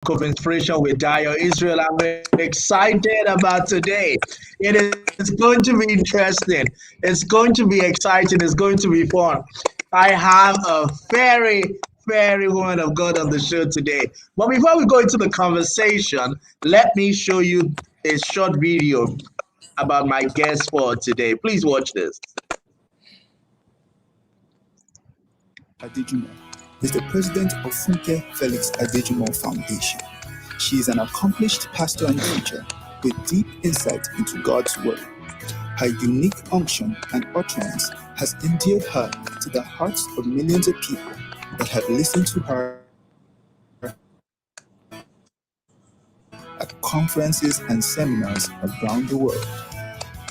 CovInspiration with Dayo Israel. I'm excited about today. It is going to be interesting. It's going to be exciting. It's going to be fun. I have a very woman of God on the show today. But before we go into the conversation, let me show you a short video about my guest for today. Please watch this. Adejumo is the president of Funke Felix-Adejumo Foundation. She is an accomplished pastor and teacher with deep insight into God's Word. Her unique unction and utterance has endeared her to the hearts of millions of people that have listened to her at conferences and seminars around the world.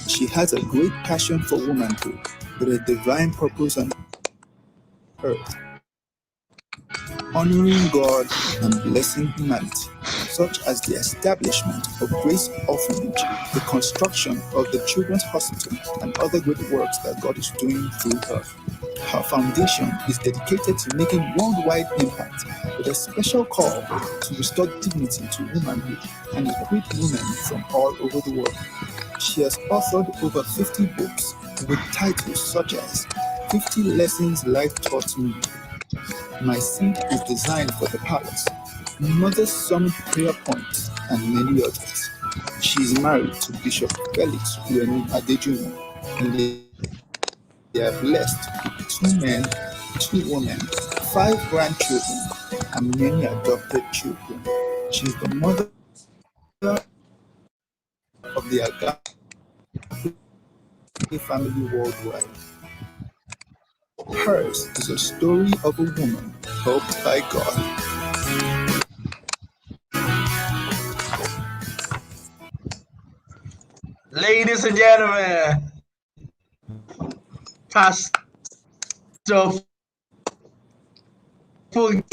She has a great passion for womanhood with a divine purpose on earth, honoring God and blessing humanity, such as the establishment of Grace Orphanage, the construction of the Children's Hospital, and other great works that God is doing through her. Her foundation is dedicated to making worldwide impact with a special call to restore dignity to womanhood and equip women from all over the world. She has authored over 50 books with titles such as 50 Lessons Life Taught Me, My Seed is Designed for the Palace, Mother's Summit Prayer Points, and many others. She is married to Bishop Felix-Adejumo, and they are blessed with 2 men, 2 women, 5 grandchildren, and many adopted children. She is the mother of the Agape family worldwide. Hers is a story of a woman helped by God. Ladies and gentlemen, Pastor Funke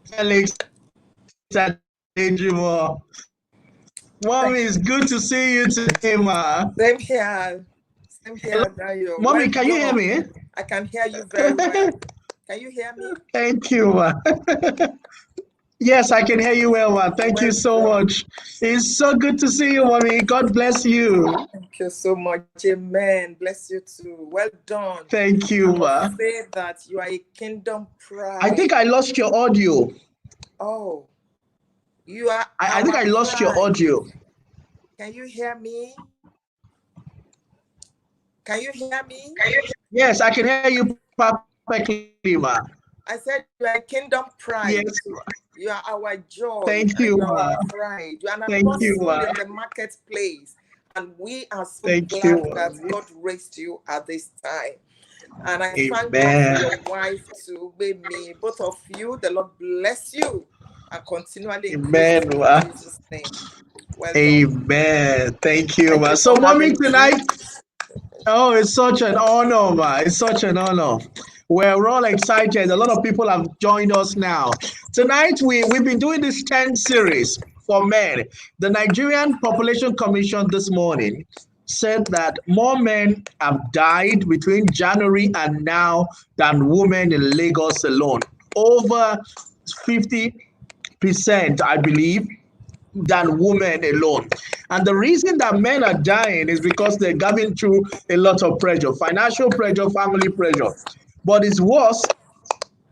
Felix-Adejumo. Mommy, it's good to see you today, ma. Same here, Dayo. Mommy, can you hear me? I can hear you very well. Can you hear me? Thank you, ma. Yes, I can hear you well, ma. Thank you so much. It's so good to see you, mommy. God bless you. Thank you so much. Amen. Bless you too. Well done. Thank you, ma. Say that you are a kingdom pride. I think I lost your audio. Oh, you are. I think I lost your audio. Can you hear me? Can you hear me? Yes, I can hear you perfectly, ma. I said you are a kingdom pride. Yes. You are our joy. Thank you, ma. Pride. You are an Thank you, apostle ma. in the marketplace. And we are so Thank glad you, that God raised you at this time. And I thank God Amen. for your wife to be me. Both of you, the Lord bless you and continually Amen, increase ma. in Jesus' name. Well Amen. done. Thank you, ma. you So, for mommy, having me. tonight, oh, it's such an honor, ma. It's such an honor. We're all excited. A lot of people have joined us now. Tonight, we've been doing this 10 series for men. The Nigerian Population Commission this morning said that more men have died between January and now than women in Lagos alone. Over 50%, I believe, than women alone. And the reason that men are dying is because they're going through a lot of pressure, financial pressure, family pressure. But it's worse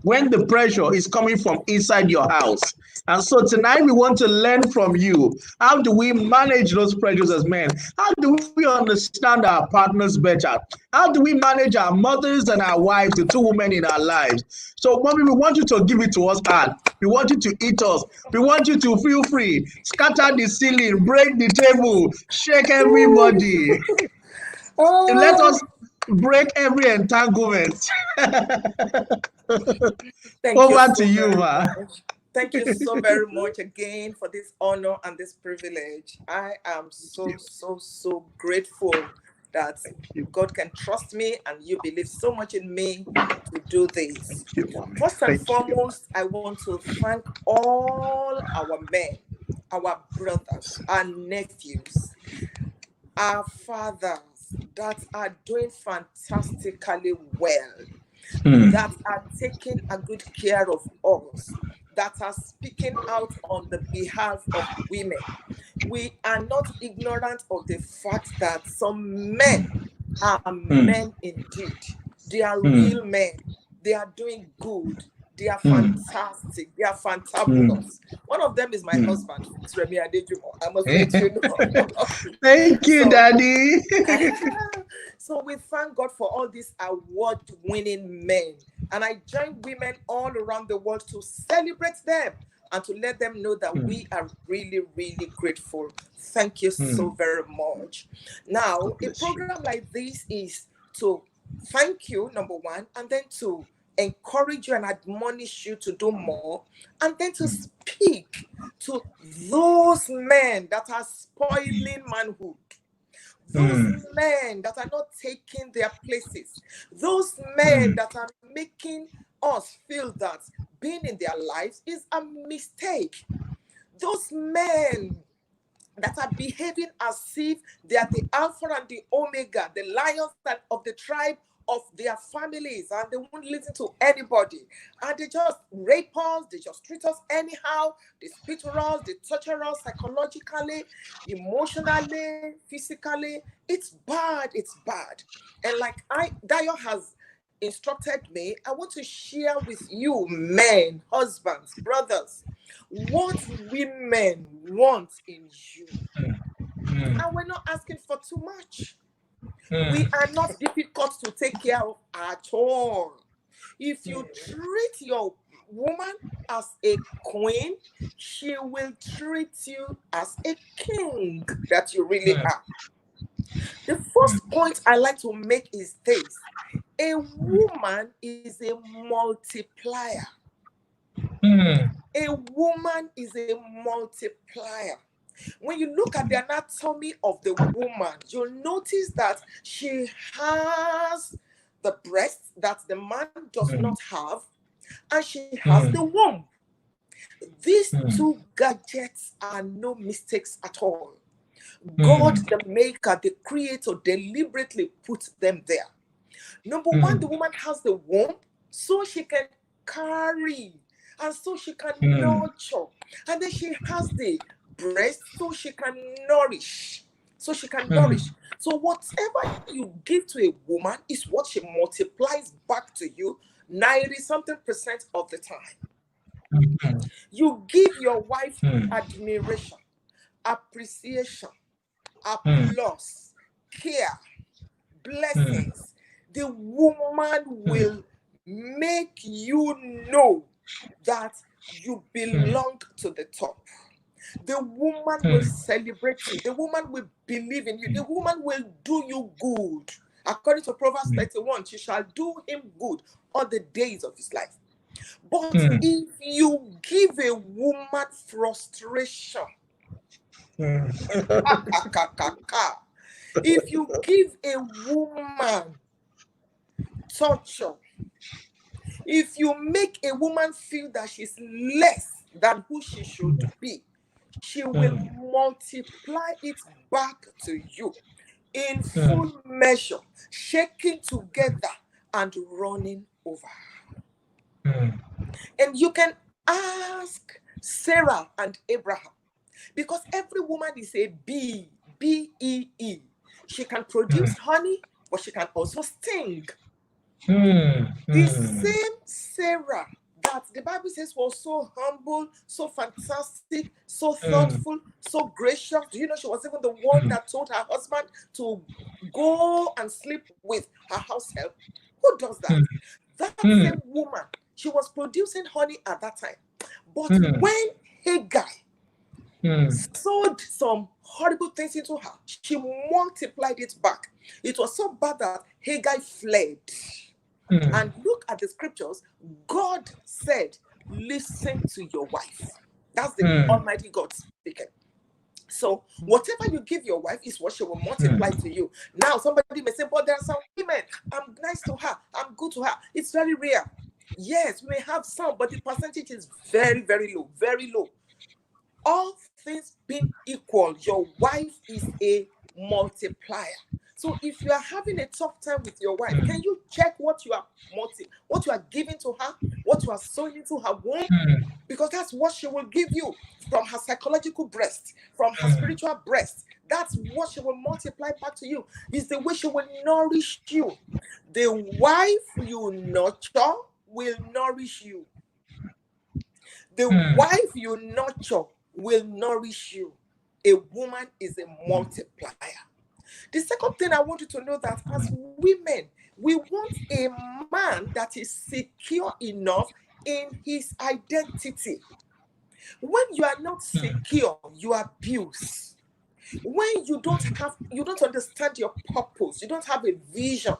when the pressure is coming from inside your house. And so tonight we want to learn from you. How do we manage those pressures as men? How do we understand our partners better? How do we manage our mothers and our wives, the 2 women in our lives? So, mommy, we want you to give it to us hard. We want you to eat us. We want you to feel free. Scatter the ceiling, break the table, shake everybody. Let us break every entanglement. Over to you, ma. Thank you so very much again for this honor and this privilege. I am so grateful that God can trust me and you believe so much in me to do this. First and foremost, I want to thank all our men, our brothers, our nephews, our fathers, that are doing fantastically well, Mm. that are taking a good care of us, that are speaking out on the behalf of women. We are not ignorant of the fact that some men are Mm. men indeed. They are Mm. real men. They are doing good. They are Mm. fantastic. They are Mm. fantabulous. One of them is my Mm. husband, Felix-Adejumo. I must let you know. Thank you, So, Daddy. so we thank God for all these award-winning men. And I join women all around the world to celebrate them and to let them know that we are really, really grateful. Thank you so very much. Now, God a bless you. program like this is to thank you, number one, and then to encourage you and admonish you to do more, and then to speak to those men that are spoiling manhood, those Mm. men that are not taking their places, those men that are making us feel that being in their lives is a mistake, those men that are behaving as if they are the Alpha and the Omega, the lions of the tribe of their families, and they won't listen to anybody. And they just rape us, they just treat us anyhow, they spit to us, they torture us psychologically, emotionally, physically. It's bad, it's bad. And like Dayo has instructed me, I want to share with you, men, husbands, brothers, what women want in you. Mm. And we're not asking for too much. We Mm. are not difficult to take care of at all. If you treat your woman as a queen, she will treat you as a king that you really are. The first point I like to make is this: a woman is a multiplier. Mm. A woman is a multiplier. When you look at the anatomy of the woman, you'll notice that she has the breast that the man does not have, and she has the womb. These two gadgets are no mistakes at all. God, the maker, the creator, deliberately put them there. Number one, the woman has the womb so she can carry, and so she can nurture. And then she has the breast so she can nourish. So she can nourish. So whatever you give to a woman is what she multiplies back to you 90-something% of the time. You give your wife admiration, appreciation, applause, care, blessings. The woman will make you know that you belong to the top. The woman will celebrate you. The woman will believe in you. The woman will do you good. According to Proverbs 31, she shall do him good all the days of his life. But if you give a woman frustration, if you give a woman torture, if you make a woman feel that she's less than who she should be, she will multiply it back to you in full measure, shaking together and running over. And you can ask Sarah and Abraham, because every woman is a bee, B-E-E. She can produce honey, but she can also sting. The same Sarah that the Bible says was so humble, so fantastic, so thoughtful, so gracious. Do you know she was even the one that told her husband to go and sleep with her house help? Who does that? That same woman, she was producing honey at that time. But when Haggai sowed some horrible things into her, she multiplied it back. It was so bad that Haggai fled. And look at the scriptures. God said, listen to your wife. That's the Almighty God speaking. So whatever you give your wife is what she will multiply to you. Now, somebody may say, but there are some women, I'm nice to her, I'm good to her. It's very rare. Yes, we may have some, but the percentage is very, very low, very low. All things being equal, your wife is a multiplier. So if you are having a tough time with your wife, can you check what you are giving to her, what you are sowing into her womb? Because that's what she will give you from her psychological breast, from her spiritual breast. That's what she will multiply back to you. Is the way she will nourish you. The wife you nurture will nourish you. The wife you nurture will nourish you. A woman is a multiplier. The second thing I want you to know that as women, we want a man that is secure enough in his identity. When you are not secure, you abuse. When you don't understand your purpose, you don't have a vision,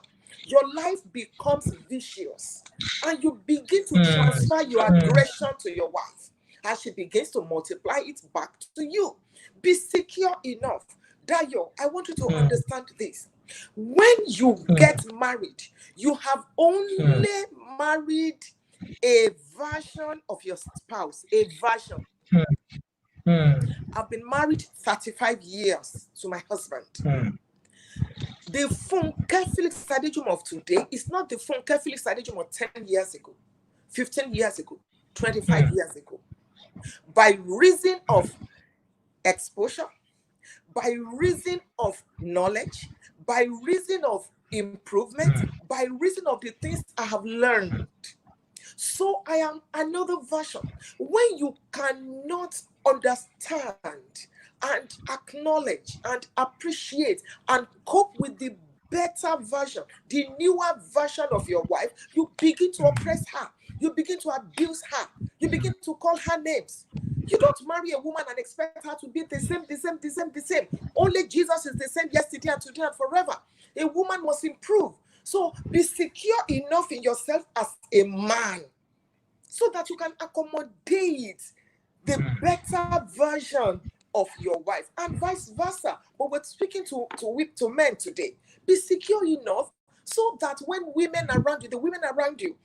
your life becomes vicious, and you begin to transfer your aggression to your wife, as she begins to multiply it back to you. Be secure enough. Dayo, I want you to understand this. When you get married, you have only married a version of your spouse, a version. I've been married 35 years to my husband. The Funke Felix-Adejumo of today is not the Funke Felix-Adejumo 10 years ago, 15 years ago, 25 years ago. By reason of exposure, by reason of knowledge, by reason of improvement, by reason of the things I have learned. So I am another version. When you cannot understand and acknowledge and appreciate and cope with the better version, the newer version of your wife, you begin to oppress her. You begin to abuse her. You begin to call her names. You don't marry a woman and expect her to be the same. Only Jesus is the same yesterday and today and forever. A woman must improve. So be secure enough in yourself as a man so that you can accommodate the better version of your wife and vice versa. But we're speaking to men today. Be secure enough so that when women around you, the women around you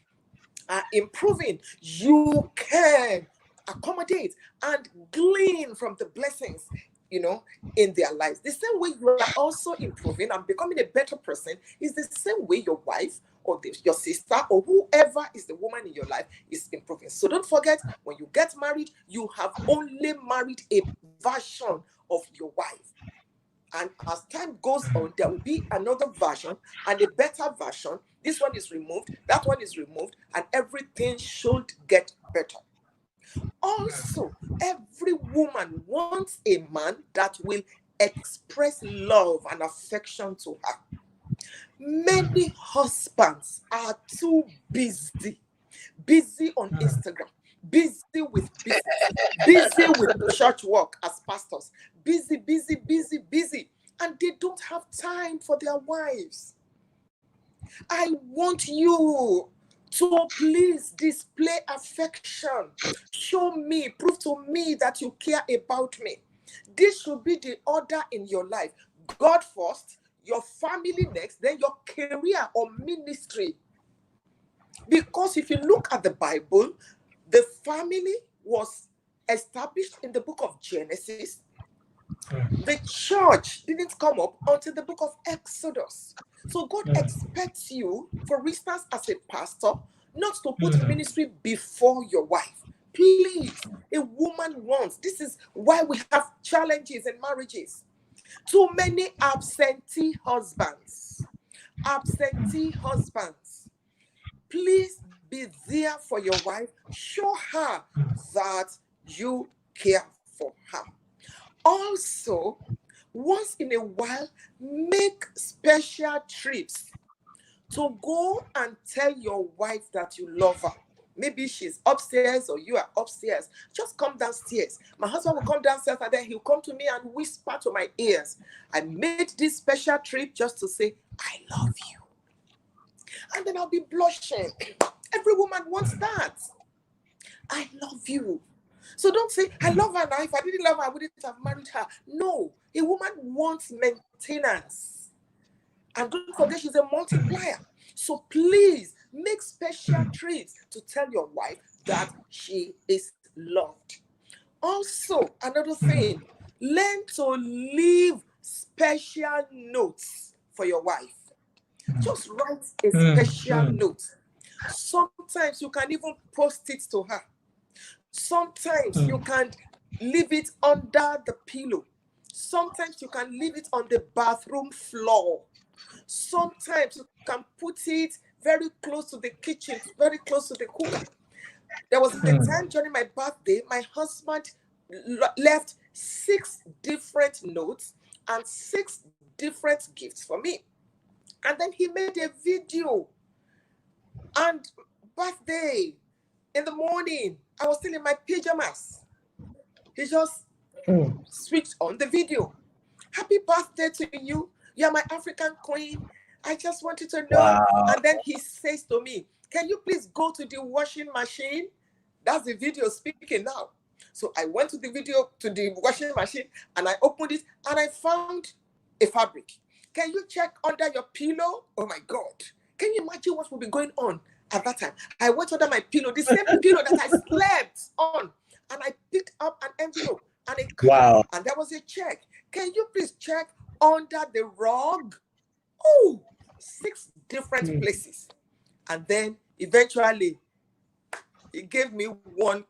are improving, you can accommodate and glean from the blessings, in their lives. The same way you are also improving and becoming a better person is the same way your wife or your sister or whoever is the woman in your life is improving. So don't forget, when you get married, you have only married a version of your wife. And as time goes on, there will be another version and a better version. This one is removed, that one is removed, and everything should get better. Also, every woman wants a man that will express love and affection to her. Many husbands are too busy on Instagram, busy with church work as pastors, busy, and they don't have time for their wives. I want you to please display affection. Show me, prove to me that you care about me. This should be the order in your life. God first, your family next, then your career or ministry. Because if you look at the Bible, the family was established in the book of Genesis. The church didn't come up until the book of Exodus. So God expects you, for instance, as a pastor, not to put ministry before your wife. Please, a woman wants. This is why we have challenges in marriages. Too many absentee husbands. Please be there for your wife. Show her that you care for her. Also, once in a while, make special trips to go and tell your wife that you love her. Maybe she's upstairs or you are upstairs. Just come downstairs. My husband will come downstairs and then he'll come to me and whisper to my ears. I made this special trip just to say, I love you. And then I'll be blushing. Every woman wants that. I love you. So don't say, I love her now. If I didn't love her, I wouldn't have married her. No, a woman wants maintenance. And don't forget, she's a multiplier. So please make special trips to tell your wife that she is loved. Also, another thing, learn to leave special notes for your wife. Just write a special note. Sometimes you can even post it to her. Sometimes you can leave it under the pillow. Sometimes you can leave it on the bathroom floor. Sometimes you can put it very close to the kitchen, very close to the cooker. There was a time during my birthday, my husband left 6 different notes and 6 different gifts for me. And then he made a video. And birthday, in the morning, I was still in my pajamas. He just switched on the video. Happy birthday to you. You're my African queen. I just wanted to know. Wow. And then he says to me, can you please go to the washing machine? That's the video speaking now. So I went to the washing machine, and I opened it, and I found a fabric. Can you check under your pillow? Oh my God. Can you imagine what would be going on at that time? I went under my pillow, the same pillow that I slept on, and I picked up an envelope and a card, Wow. and there was a check. Can you please check under the rug? Oh, 6 different places. And then eventually he gave me one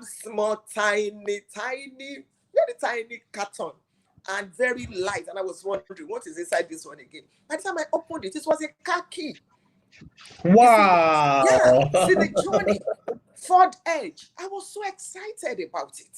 small, tiny, very tiny carton, and very light. And I was wondering, what is inside this one again? By the time I opened it, it was a car key. Wow. See the journey. Ford Edge. I was so excited about it.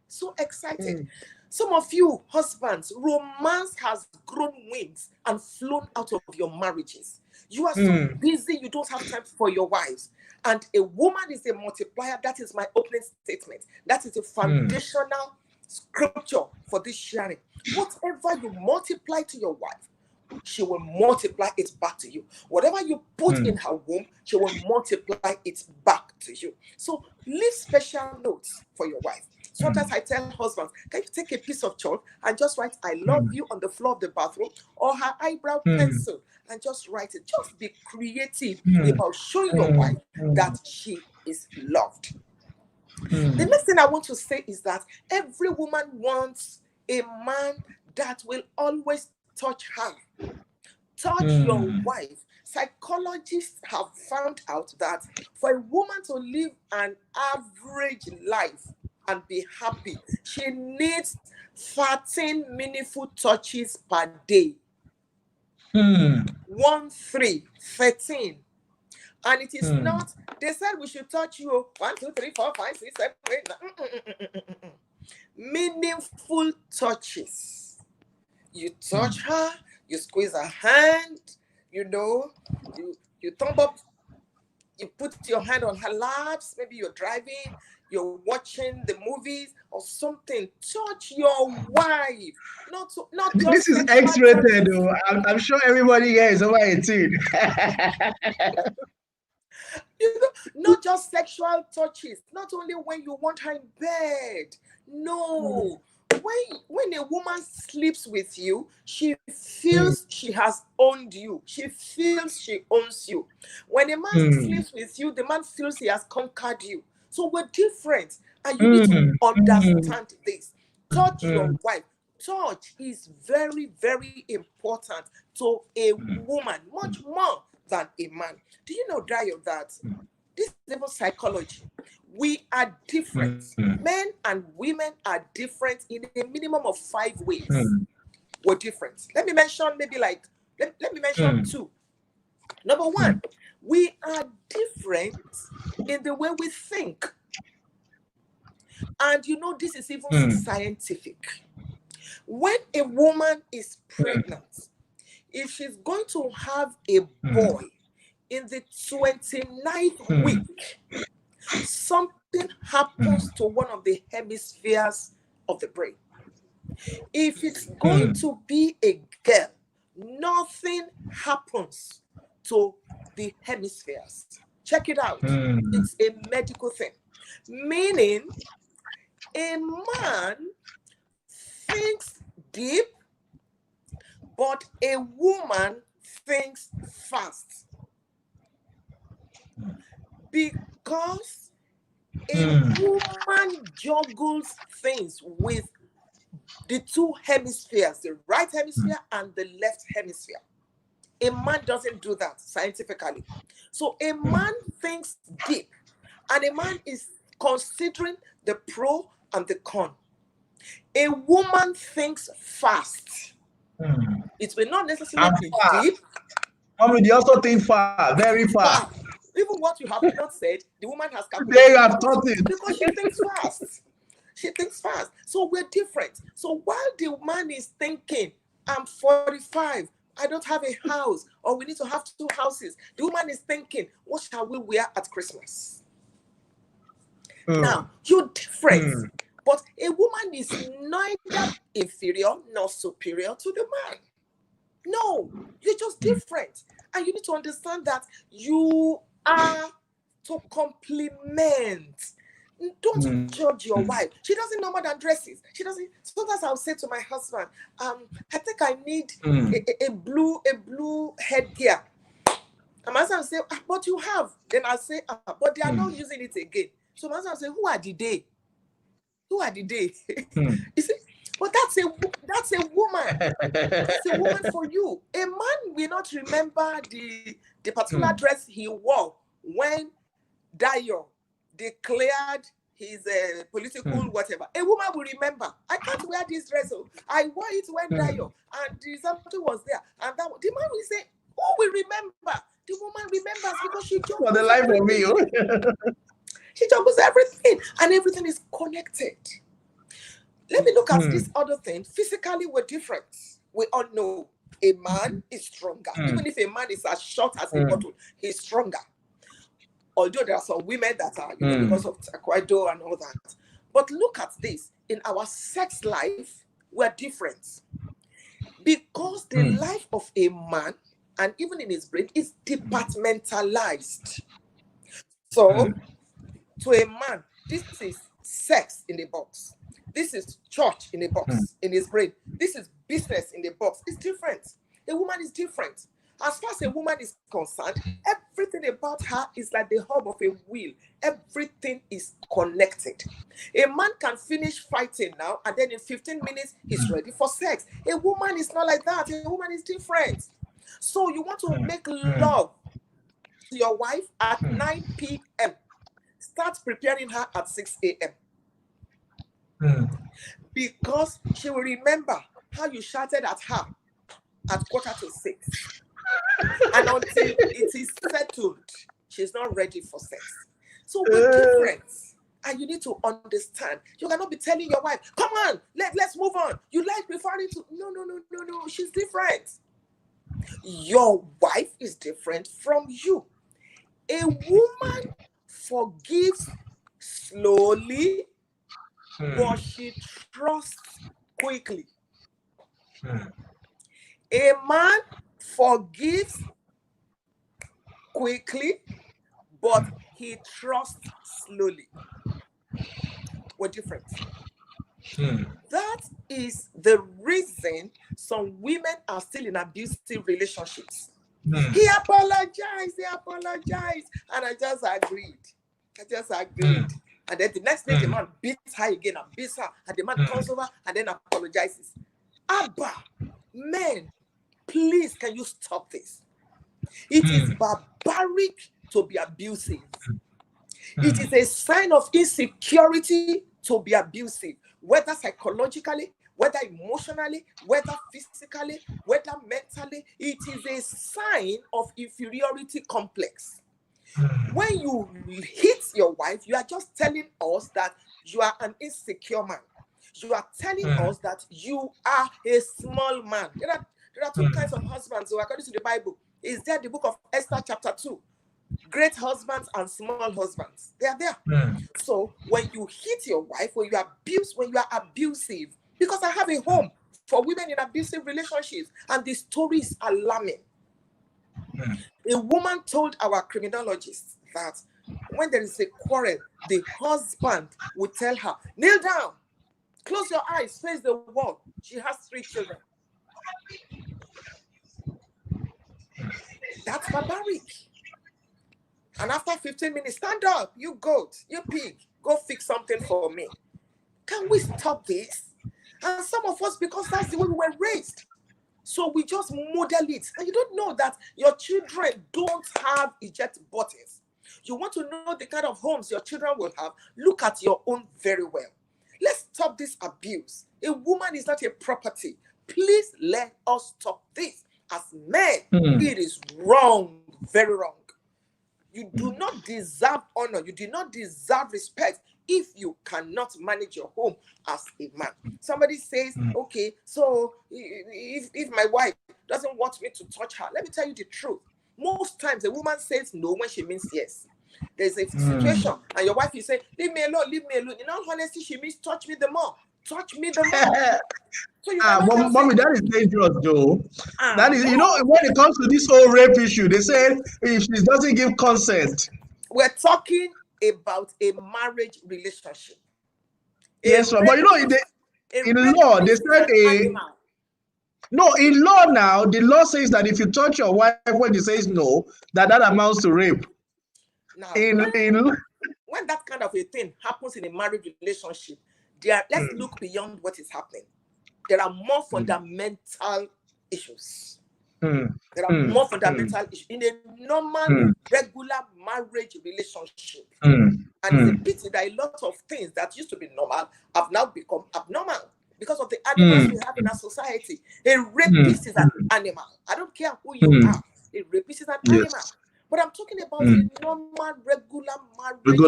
So excited. Some of you husbands, romance has grown wings and flown out of your marriages. You are so busy, you don't have time for your wives. And a woman is a multiplier. That is my opening statement. That is a foundational scripture for this sharing. Whatever you multiply to your wife, she will multiply it back to you. Whatever you put in her womb, she will multiply it back to you. So leave special notes for your wife. Sometimes I tell husbands, can you take a piece of chalk and just write I love you on the floor of the bathroom, or her eyebrow pencil, and just write it. Just be creative about showing your wife that she is loved. The next thing I want to say is that every woman wants a man that will always touch her. Touch your wife. Psychologists have found out that for a woman to live an average life and be happy, she needs 13 meaningful touches per day. 1, 3, 13. And it is not, they said we should touch you 1, 2, 3, 4, 5, 6, 7, 8, 9. Meaningful touches. You touch her, you squeeze her hand, you thumb up, you put your hand on her laps, maybe you're driving, you're watching the movies or something. Touch your wife. Not this is X-rated. I'm sure everybody here is over 18. Not just sexual touches. Not only when you want her in bed. No. When a woman sleeps with you, she feels she has owned you. She feels she owns you. When a man sleeps with you, the man feels he has conquered you. So we're different, and you need to understand this. Touch your wife. Touch is very, very important to a woman, much more than a man. Do you know, Dayo, that this is even psychology? We are different. Men and women are different in a minimum of 5 ways. We're different. Let me mention let me mention 2. Number 1, we are different in the way we think. And this is even scientific. When a woman is pregnant, if she's going to have a boy in the 29th week, something happens to one of the hemispheres of the brain. If it's going to be a girl, nothing happens to the hemispheres. Check it out. It's a medical thing. Meaning, a man thinks deep, but a woman thinks fast. Because a woman juggles things with the 2 hemispheres, the right hemisphere and the left hemisphere. A man doesn't do that scientifically. So a man thinks deep, and a man is considering the pro and the con. A woman thinks fast. It will not necessarily be deep. Mommy, they also think far, very far. Even what you have not said, the woman has calculated. There you have taught it. Because she thinks fast. She thinks fast. So we're different. So while the man is thinking, I'm 45, I don't have a house, or we need to have 2 houses, the woman is thinking, what shall we wear at Christmas? Now, you're different. But a woman is neither inferior nor superior to the man. No, you're just different. And you need to understand that you are to complement. Don't judge your wife. She doesn't know more than dresses. She doesn't. Sometimes I'll say to my husband, I think I need a blue headgear. And my husband will say, but you have. Then I'll say, but they are not using it again. So my husband will say, who are the day? Who are the day? You see? But that's a woman. That's a woman for you. A man will not remember the particular dress he wore when Dayo declared his political whatever. A woman will remember. I can't wear this dress. I wore it when Dayo, and something was there. And that the man will say, who will remember? The woman remembers because she juggles for the life of me. She juggles everything, and everything is connected. Let me look at this other thing. Physically, we're different. We all know a man is stronger. Even if a man is as short as a bottle, he's stronger. Although there are some women that are, because of taekwondo and all that. But look at this. In our sex life, we're different. Because the life of a man, and even in his brain, is departmentalized. So, to a man, this is sex in a box. This is church in a box, in his brain. This is business in the box. It's different. A woman is different. As far as a woman is concerned, everything about her is like the hub of a wheel. Everything is connected. A man can finish fighting now, and then in 15 minutes, he's ready for sex. A woman is not like that. A woman is different. So you want to make love to your wife at 9 p.m. Start preparing her at 6 a.m. Because she will remember how you shouted at her at 5:45. And until it is settled, she's not ready for sex. So we're different. And you need to understand. You cannot be telling your wife, come on, let's move on. You like referring to... No. She's different. Your wife is different from you. A woman forgives slowly, but she trusts quickly. A man forgives quickly, but he trusts slowly. We're different. That is the reason some women are still in abusive relationships. He apologized, and I just agreed. And then the next day, the man beats her again and beats her, and the man comes over and then apologizes. Abba, men, please, can you stop this? It is barbaric to be abusive. It is a sign of insecurity to be abusive, whether psychologically, whether emotionally, whether physically, whether mentally. It is a sign of inferiority complex. When you hit your wife, you are just telling us that you are an insecure man. You are telling us that you are a small man. There are two kinds of husbands. So according to the Bible, is there the book of Esther chapter 2? Great husbands and small husbands. They are there. So when you hit your wife, when you are abusive, because I have a home for women in abusive relationships, and the story is alarming. A woman told our criminologist that when there is a quarrel, the husband would tell her, kneel down, close your eyes, face the wall. She has 3 children. That's barbaric. And after 15 minutes, stand up, you goat, you pig, go fix something for me. Can we stop this? And some of us, because that's the way we were raised. So we just model it. And you don't know that your children don't have eject buttons. You want to know the kind of homes your children will have, look at your own very well. Let's stop this abuse. A woman is not a property. Please let us stop this. As men, it is wrong, very wrong. You do not deserve honor. You do not deserve respect if you cannot manage your home as a man. Somebody says, okay, so if my wife doesn't want me to touch her, let me tell you the truth. Most times a woman says no when she means yes. There's a situation and your wife is saying, leave me alone, leave me alone. In all honesty, she means touch me the more. Touch me the more. So you mommy, that is dangerous though. That is, when it comes to this whole rape issue, they say if she doesn't give consent. We're talking about a marriage relationship. Yes, but in law, they said no, in law now, the law says that if you touch your wife when she says no, that amounts to rape. Now, when that kind of a thing happens in a marriage relationship, let's look beyond what is happening. There are more fundamental issues. There are more fundamental issues in a normal, regular marriage relationship. And it's a pity that a lot of things that used to be normal have now become abnormal because of the animals we have in our society. A rapist is an animal. I don't care who you are. A rapist is an animal. But I'm talking about a normal, regular marriage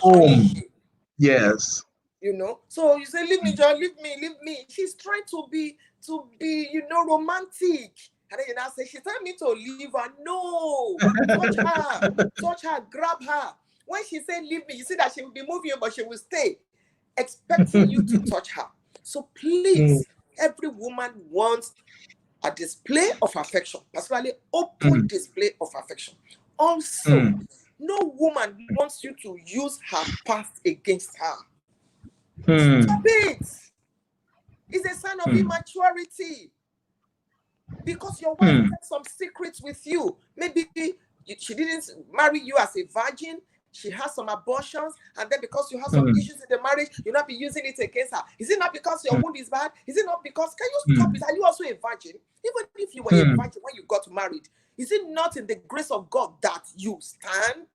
relationship. Yes. So you say, leave me, John, leave me. She's trying to be, romantic. And then you now say, she's telling me to leave her. No, touch her, grab her. When she said leave me, you see that she will be moving, but she will stay, expecting you to touch her. So please, every woman wants a display of affection, particularly open display of affection. Also, no woman wants you to use her past against her. Stop it. It's a sign of immaturity. Because your wife has some secrets with you. Maybe she didn't marry you as a virgin. She has some abortions. And then because you have some issues in the marriage, you'll not be using it against her. Is it not because your wound is bad? Is it not because, can you stop it? Are you also a virgin? Even if you were a virgin when you got married, is it not in the grace of God that you stand?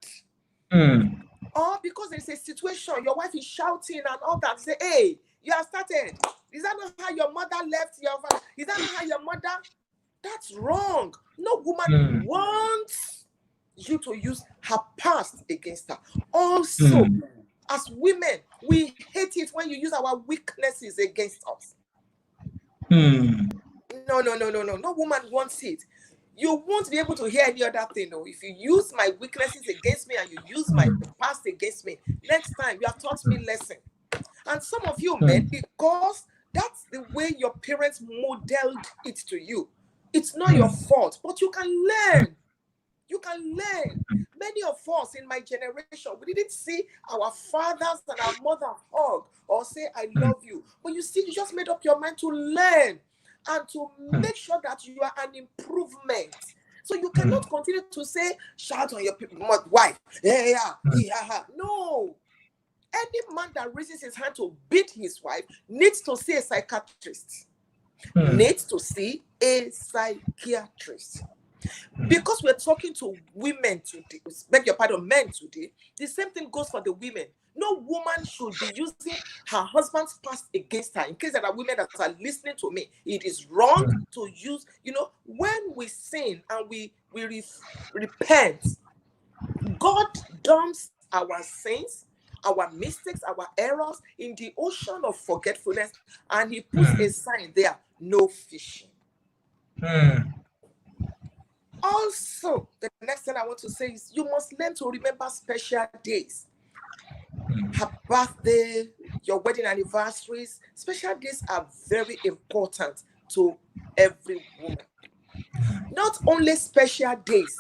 Or because there's a situation, your wife is shouting and all that. Say, hey, you have started. Is that not how your mother left your father? Is that not how your mother? That's wrong. No woman wants you to use her past against her. Also, as women, we hate it when you use our weaknesses against us. No. No woman wants it. You won't be able to hear any other thing. No. If you use my weaknesses against me and you use my past against me, next time you have taught me lesson. And some of you men, because that's the way your parents modeled it to you. It's not your fault, but you can learn. You can learn. Many of us in my generation, we didn't see our fathers and our mothers hug or say, I love you. But you see, you just made up your mind to learn and to make sure that you are an improvement. So you cannot continue to say, shout on your wife. No. Any man that raises his hand to beat his wife needs to see a psychiatrist. Needs to see a psychiatrist. Because we're talking to women today, beg your pardon, men today, the same thing goes for the women. No woman should be using her husband's past against her. In case there are women that are listening to me, it is wrong to use, when we sin and we repent, God dumps our sins, our mistakes, our errors in the ocean of forgetfulness, and he puts a sign there, no fishing. Also, the next thing I want to say is you must learn to remember special days. Her birthday, your wedding anniversaries, special days are very important to every woman. Not only special days,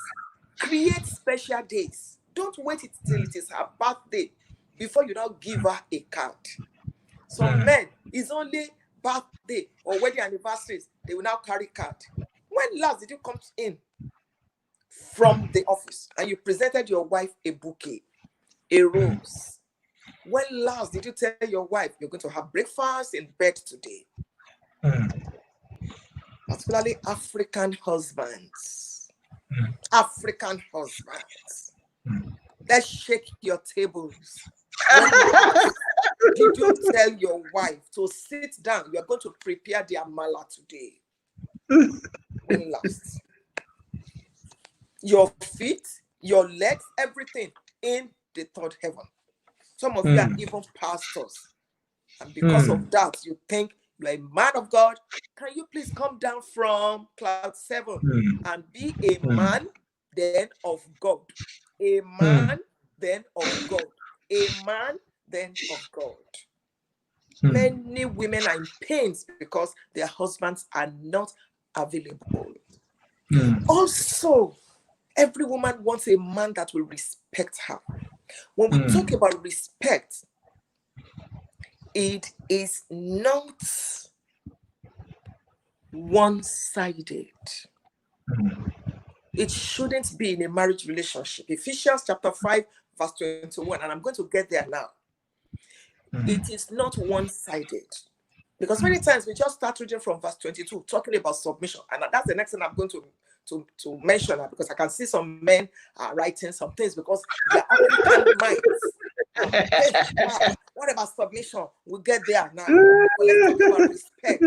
create special days. Don't wait till it is her birthday before you now give her a card. Some men, it's only birthday or wedding anniversaries, they will now carry card. When last did you come in from the office and you presented your wife a bouquet, a rose? When last did you tell your wife you're going to have breakfast in bed today? particularly African husbands. African husbands. Let's shake your tables. When last did you tell your wife to sit down? You are going to prepare the amala today. When last? Your feet, your legs, everything in the third heaven. Some of you are even pastors. And because of that, you think you're a man of God. Can you please come down from cloud 7 and be a man then of God? A man then of God. A man then of God. Many women are in pains because their husbands are not available. Also, every woman wants a man that will respect her. When we talk about respect, it is not one-sided. It shouldn't be in a marriage relationship. Ephesians chapter 5, verse 21, and I'm going to get there now. It is not one-sided. Because many times we just start reading from verse 22, talking about submission. And that's the next thing I'm going to mention, because I can see some men are writing some things because they're African minds. What about submission? We'll get there now. But let's talk about respect.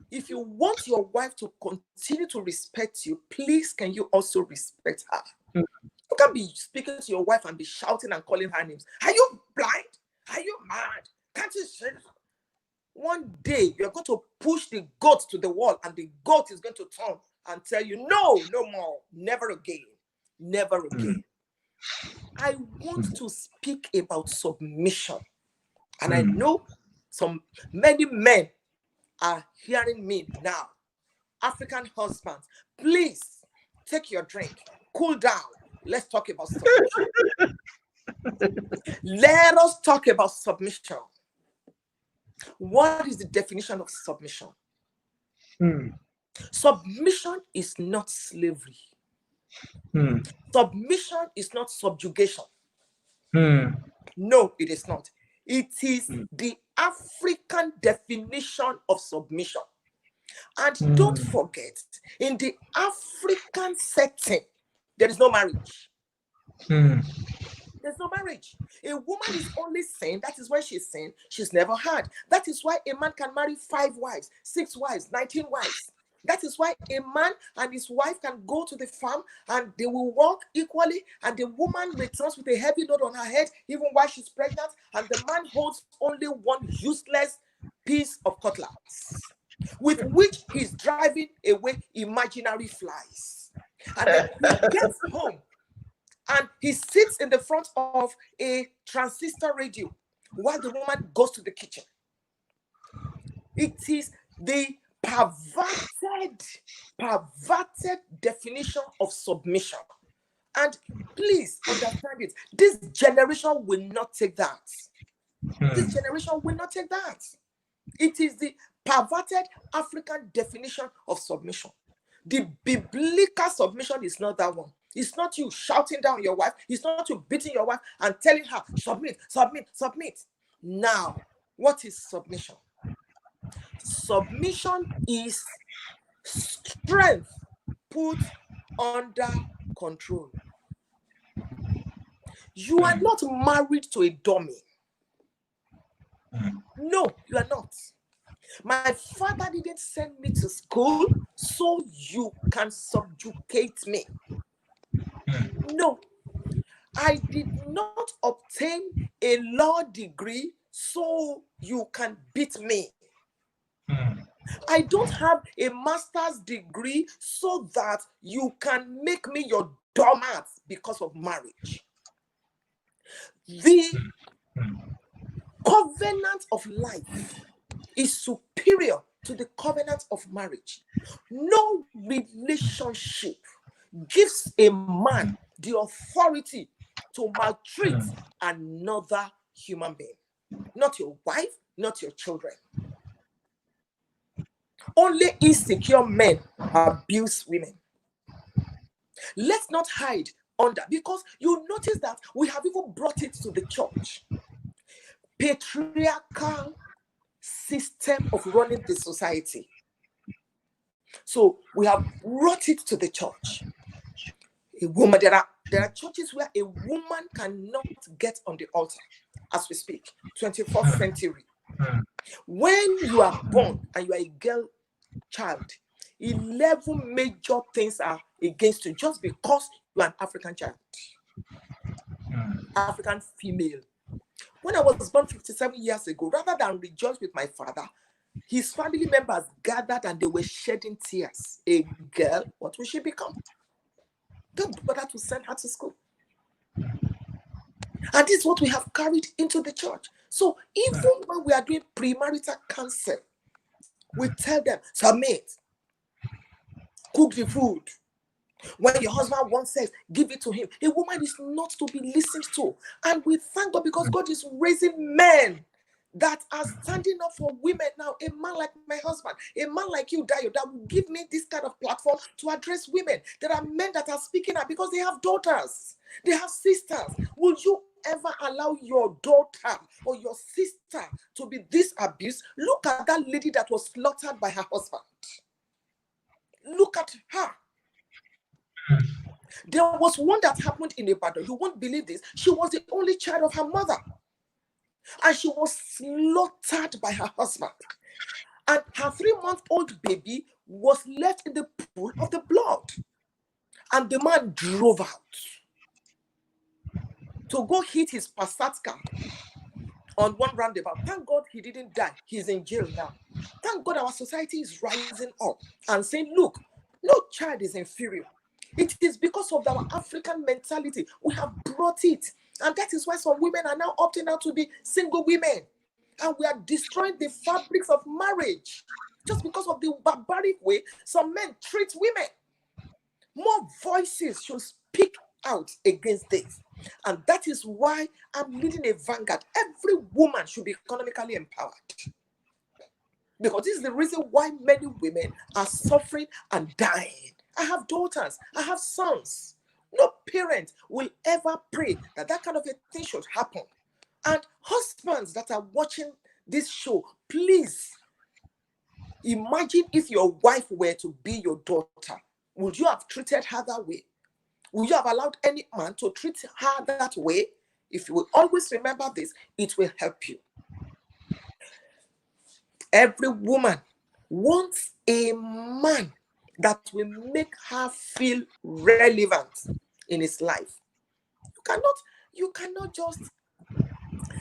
If you want your wife to continue to respect you, please can you also respect her? You can't be speaking to your wife and be shouting and calling her names. Are you blind? Are you mad? Can't you see? One day you're going to push the goat to the wall, and the goat is going to turn and tell you, no, no more, never again, never again. I want to speak about submission. And I know many men are hearing me now. African husbands, please take your drink, cool down. Let's talk about submission. Let us talk about submission. What is the definition of submission? Submission is not slavery. Submission is not subjugation. No, it is not. It is the African definition of submission. And don't forget, in the African setting, there is no marriage. There's no marriage. A woman is only saying, that is when she's saying she's never had. That is why a man can marry 5 wives, 6 wives, 19 wives. That is why a man and his wife can go to the farm and they will work equally, and the woman returns with a heavy load on her head even while she's pregnant, and the man holds only one useless piece of cutlass with which he's driving away imaginary flies. And then he gets home and he sits in the front of a transistor radio while the woman goes to the kitchen. It is the perverted definition of submission. And please understand it. This generation will not take that. This generation will not take that. It is the perverted African definition of submission. The biblical submission is not that one. It's not you shouting down your wife. It's not you beating your wife and telling her, submit, submit, submit. Now, what is submission? Submission is strength put under control. You are not married to a dummy. No, you are not. My father didn't send me to school so you can subjugate me. No, I did not obtain a law degree so you can beat me. I don't have a master's degree so that you can make me your doormat because of marriage. The covenant of life is superior to the covenant of marriage. No relationship gives a man the authority to maltreat another human being. Not your wife, not your children. Only insecure men abuse women. Let's not hide under, because you notice that we have even brought it to the church. Patriarchal system of running the society. So we have brought it to the church. A woman, there are churches where a woman cannot get on the altar as we speak, 21st century. When you are born and you are a girl child, 11 major things are against you just because you are an African child, African female. When I was born 57 years ago, rather than rejoice with my father, his family members gathered and they were shedding tears. A girl, what will she become? Don't bother to send her to school. And this is what we have carried into the church. So even when we are doing premarital counsel, we tell them, submit, cook the food. When your husband wants sex, give it to him. A woman is not to be listened to. And we thank God because God is raising men that are standing up for women now. A man like my husband, a man like you, Dayo, that will give me this kind of platform to address women. There are men that are speaking up because they have daughters, they have sisters. Will you ever allow your daughter or your sister to be this abused? Look at that lady that was slaughtered by her husband. Look at her. There was one that happened in Ibadan. You won't believe this. She was the only child of her mother. And she was slaughtered by her husband. And her 3-month-old baby was left in the pool of the blood. And the man drove out to go hit his Passat car on one roundabout. Thank God he didn't die. He's in jail now. Thank God our society is rising up and saying, look, no child is inferior. It is because of our African mentality. We have brought it. And that is why some women are now opting out to be single women. And we are destroying the fabrics of marriage. Just because of the barbaric way some men treat women. More voices should speak out against this. And that is why I'm leading a vanguard. Every woman should be economically empowered. Because this is the reason why many women are suffering and dying. I have daughters, I have sons. No parent will ever pray that that kind of a thing should happen. And husbands that are watching this show, please imagine if your wife were to be your daughter. Would you have treated her that way? Would you have allowed any man to treat her that way? If you will always remember this, it will help you. Every woman wants a man that will make her feel relevant in his life. You cannot just,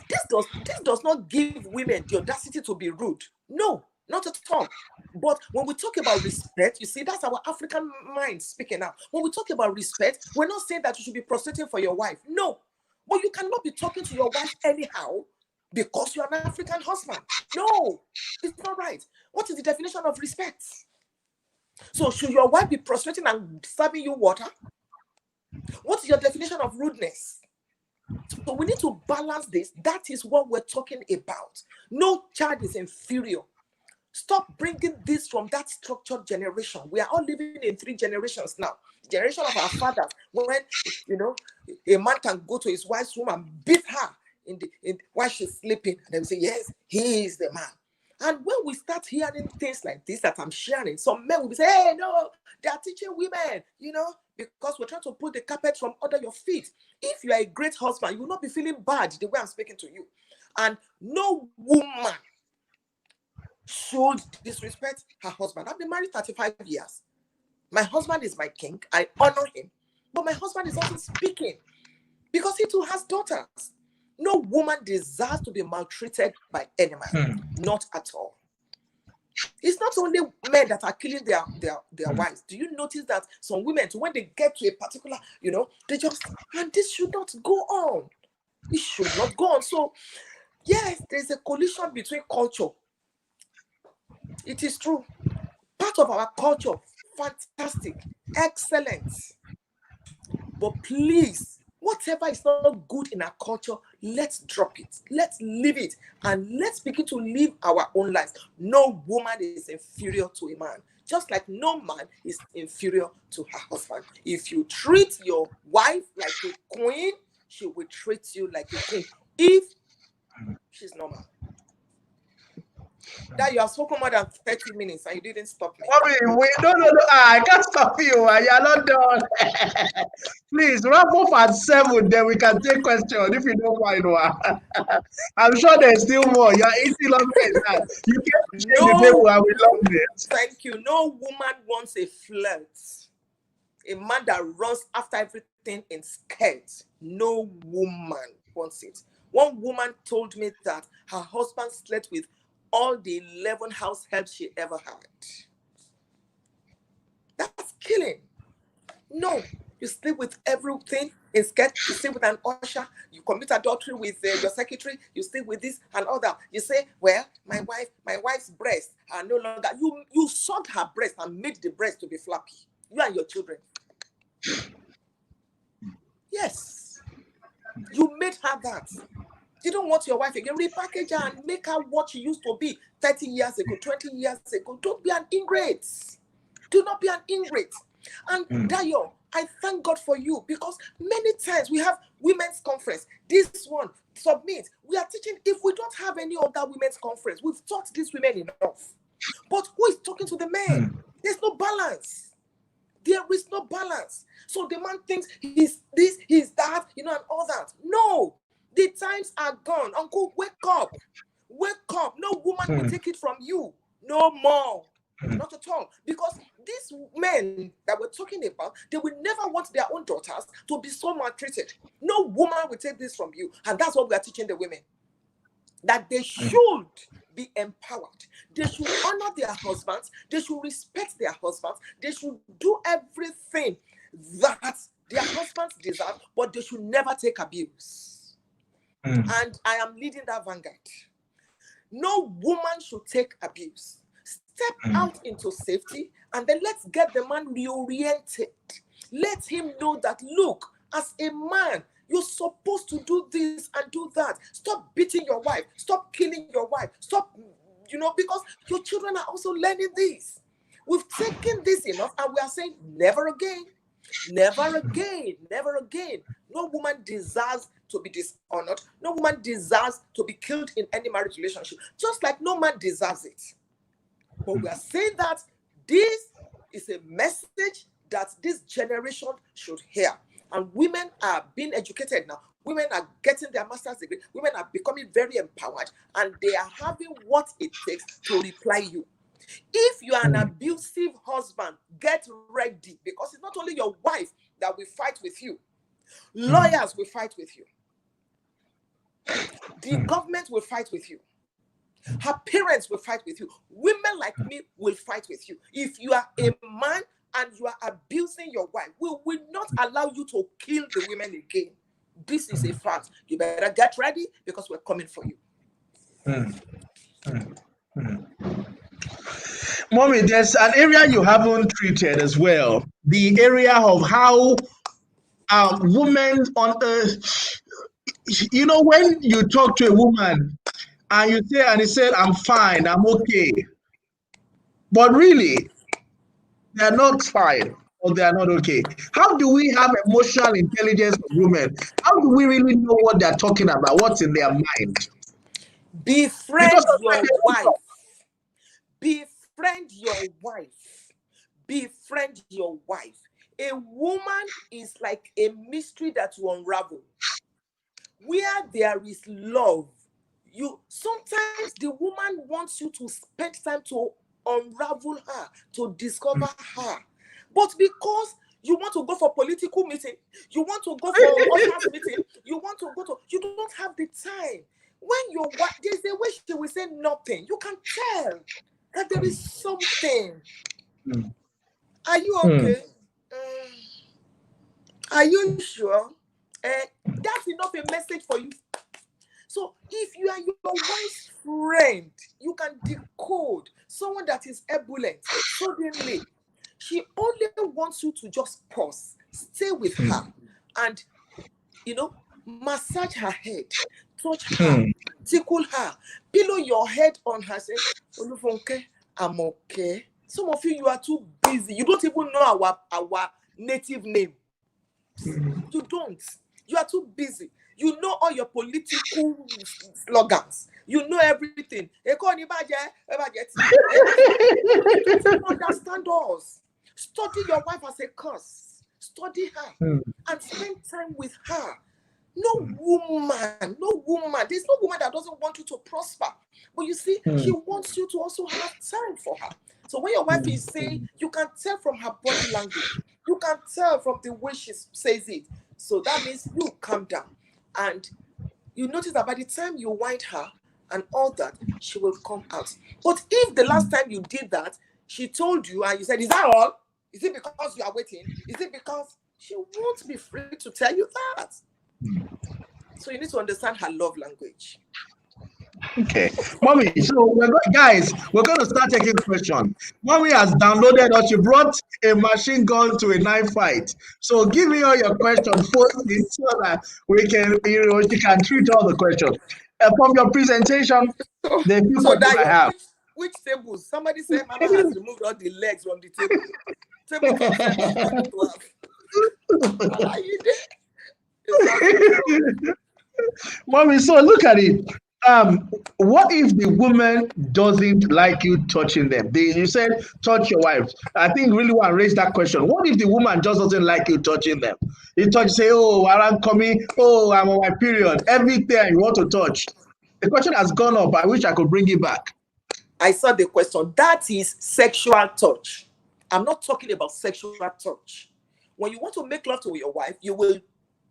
this does not give women the audacity to be rude. No, not at all. But when we talk about respect, you see, that's our African mind speaking now. When we talk about respect, we're not saying that you should be prostrating for your wife. No, but you cannot be talking to your wife anyhow because you're an African husband. No, it's not right. What is the definition of respect? So should your wife be prostrating and serving you water? What's your definition of rudeness? So we need to balance this. That is what we're talking about. No child is inferior. Stop bringing this from that structured generation. We are all living in 3 generations now. Generation of our fathers, when a man can go to his wife's room and beat her while she's sleeping, and then say, yes, he is the man. And when we start hearing things like this that I'm sharing, some men will be saying, hey, no, they are teaching women, because we're trying to pull the carpet from under your feet. If you are a great husband, you will not be feeling bad the way I'm speaking to you. And no woman should disrespect her husband. I've been married 35 years. My husband is my king. I honor him. But my husband is also speaking because he too has daughters. No woman deserves to be maltreated by any man. Not at all. It's not only men that are killing their wives. Do you notice that some women, when they get to a particular, they just, and this should not go on. It should not go on. So, yes, there's a collision between culture. It is true. Part of our culture, fantastic, excellent. But please, whatever is not good in our culture, let's drop it. Let's leave it. And let's begin to live our own lives. No woman is inferior to a man. Just like no man is inferior to her husband. If you treat your wife like a queen, she will treat you like a king. If she's normal. That you have spoken more than 30 minutes and you didn't stop me. Mommy, no. I can't stop you. You are not done. Please wrap up at 7, then we can take questions if you don't mind. I'm sure there's still more. You're eating on that. You can't shake the table and we love it. Thank you. No woman wants a flirt. A man that runs after everything in skirts. No woman wants it. One woman told me that her husband slept with all the 11 house helps she ever had. That's killing. No, you sleep with everything in skirt. You sleep with an usher. You commit adultery with your secretary. You sleep with this and all that. You say, well, my wife's breasts are no longer. You sucked her breast and made the breast to be flappy. You and your children. Yes, you made her that. You don't want your wife again. Repackage her and make her what she used to be 30 years ago, 20 years ago. Don't be an ingrate. Do not be an ingrate. And Dayo, I thank God for you, because many times we have women's conference. This one, submit. We are teaching. If we don't have any other women's conference, we've taught these women enough. But who is talking to the men? There's no balance. There is no balance. So the man thinks he's this, he's that, and all that. No. The times are gone. Uncle, wake up. Wake up. No woman will take it from you. No more. Not at all. Because these men that we're talking about, they will never want their own daughters to be so maltreated. No woman will take this from you. And that's what we are teaching the women. That they should be empowered. They should honor their husbands. They should respect their husbands. They should do everything that their husbands deserve, but they should never take abuse. And I am leading that vanguard. No woman should take abuse. Step out into safety, and then let's get the man reoriented. Let him know that, look, as a man, you're supposed to do this and do that. Stop beating your wife. Stop killing your wife. Stop, because your children are also learning this. We've taken this enough, and we are saying, never again. Never again. Never again. No woman deserves to be dishonored. No woman deserves to be killed in any marriage relationship. Just like no man deserves it. But we are saying that this is a message that this generation should hear. And women are being educated now. Women are getting their master's degree. Women are becoming very empowered. And they are having what it takes to reply you. If you are an abusive husband, get ready. Because it's not only your wife that will fight with you. Lawyers will fight with you. The government will fight with you. Her parents will fight with you. Women like me will fight with you. If you are a man and you are abusing your wife, we will not allow you to kill the women again. This is a fact. You better get ready, because we're coming for you. Mommy, there's an area you haven't treated as well. The area of how women on earth, when you talk to a woman and you say, and he said, I'm fine, I'm okay. But really, they're not fine or they're not okay. How do we have emotional intelligence of women? How do we really know what they're talking about, what's in their mind? Befriend your wife. Befriend your wife. Befriend your wife. A woman is like a mystery that you unravel. Where there is love, sometimes the woman wants you to spend time to unravel her, to discover her. But because you want to go for political meeting, you want to go for ushers meeting, you don't have the time. When your wife, there's a way she will say nothing. You can tell that there is something. Are you okay? Are you sure? That's enough a message for you. So if you are your wife's friend, you can decode someone that is ebullient. Suddenly, she only wants you to just pause, stay with her, and massage her head, touch her, tickle her, pillow your head on her, say, Rev Funke, I'm okay. Some of you are too busy. You don't even know our native name. You don't. You are too busy. You know all your political slogans. You know everything. You don't understand us. Study your wife as a curse. Study her and spend time with her. No woman. There's no woman that doesn't want you to prosper. But you see, she wants you to also have time for her. So when your wife is saying, you can tell from her body language. You can tell from the way she says it. So that means you calm down. And you notice that by the time you wind her and all that, she will come out. But if the last time you did that, she told you and you said, is that all? Is it because you are waiting? Is it because she won't be free to tell you that? So you need to understand her love language. Okay, Mommy, so guys, we're going to start taking questions. Mommy has downloaded or she brought a machine gun to a knife fight. So give me all your questions first so that we can, she can treat all the questions. From your presentation, the few So questions I have. which tables? Somebody said Mama has removed all the legs from the table. Table are you there? Mommy, so look at it. What if the woman doesn't like you touching them? You said touch your wife. I think really want to raise that question. What if the woman just doesn't like you touching them? You touch, say, oh, I'm coming. Oh, I'm on my period. Everything you want to touch. The question has gone up. I wish I could bring it back. I saw the question. That is sexual touch. I'm not talking about sexual touch. When you want to make love to your wife, you will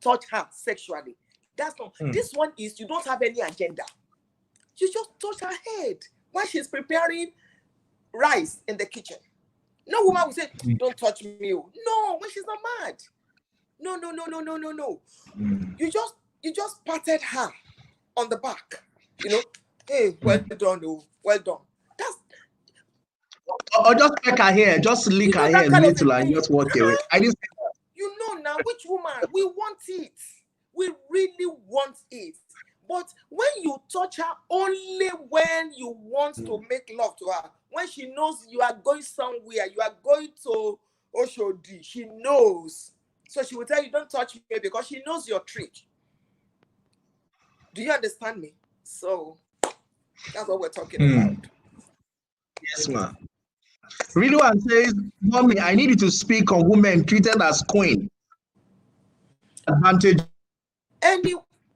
touch her sexually. That's not. This one is you don't have any agenda. You just touch her head while she's preparing rice in the kitchen. No woman will say, don't touch me. No, when she's not mad. No. You just patted her on the back. Hey, well done, well done. That's or just peck her hair, just lick her hair little and just walk away. I didn't say that. You know now which woman we want it. We really want it. But when you touch her only when you want to make love to her, when she knows you are going somewhere, you are going to Oshodi, she knows. So she will tell you, don't touch me because she knows your trick. Do you understand me? So that's what we're talking about. Yes, ma'am. Really one says, Mommy, I need you to speak on women treated as queen. Advantage.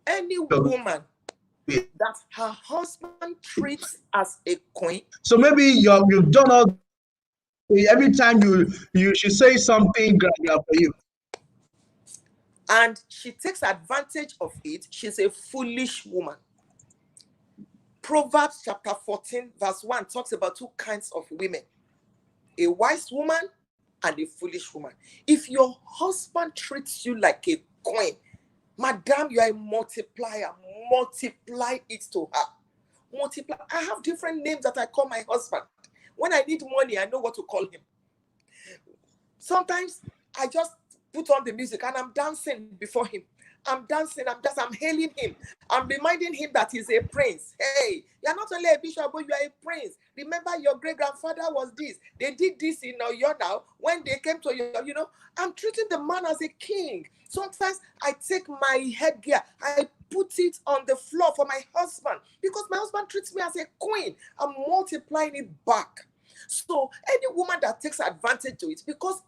Any woman that her husband treats as a queen. So maybe you've done all. Every time she says something great for you, and she takes advantage of it, she's a foolish woman. Proverbs chapter 14 verse 1 talks about two kinds of women: a wise woman and a foolish woman. If your husband treats you like a queen, madam, you are a multiplier. Multiply it to her. Multiply. I have different names that I call my husband. When I need money, I know what to call him. Sometimes I just put on the music and I'm dancing before him. I'm hailing him. I'm reminding him that he's a prince. Hey, you're not only a bishop, but you are a prince. Remember, your great-grandfather was this. They did this in Oyo now. When they came to you, I'm treating the man as a king. Sometimes I take my headgear, I put it on the floor for my husband because my husband treats me as a queen. I'm multiplying it back. So any woman that takes advantage to it, because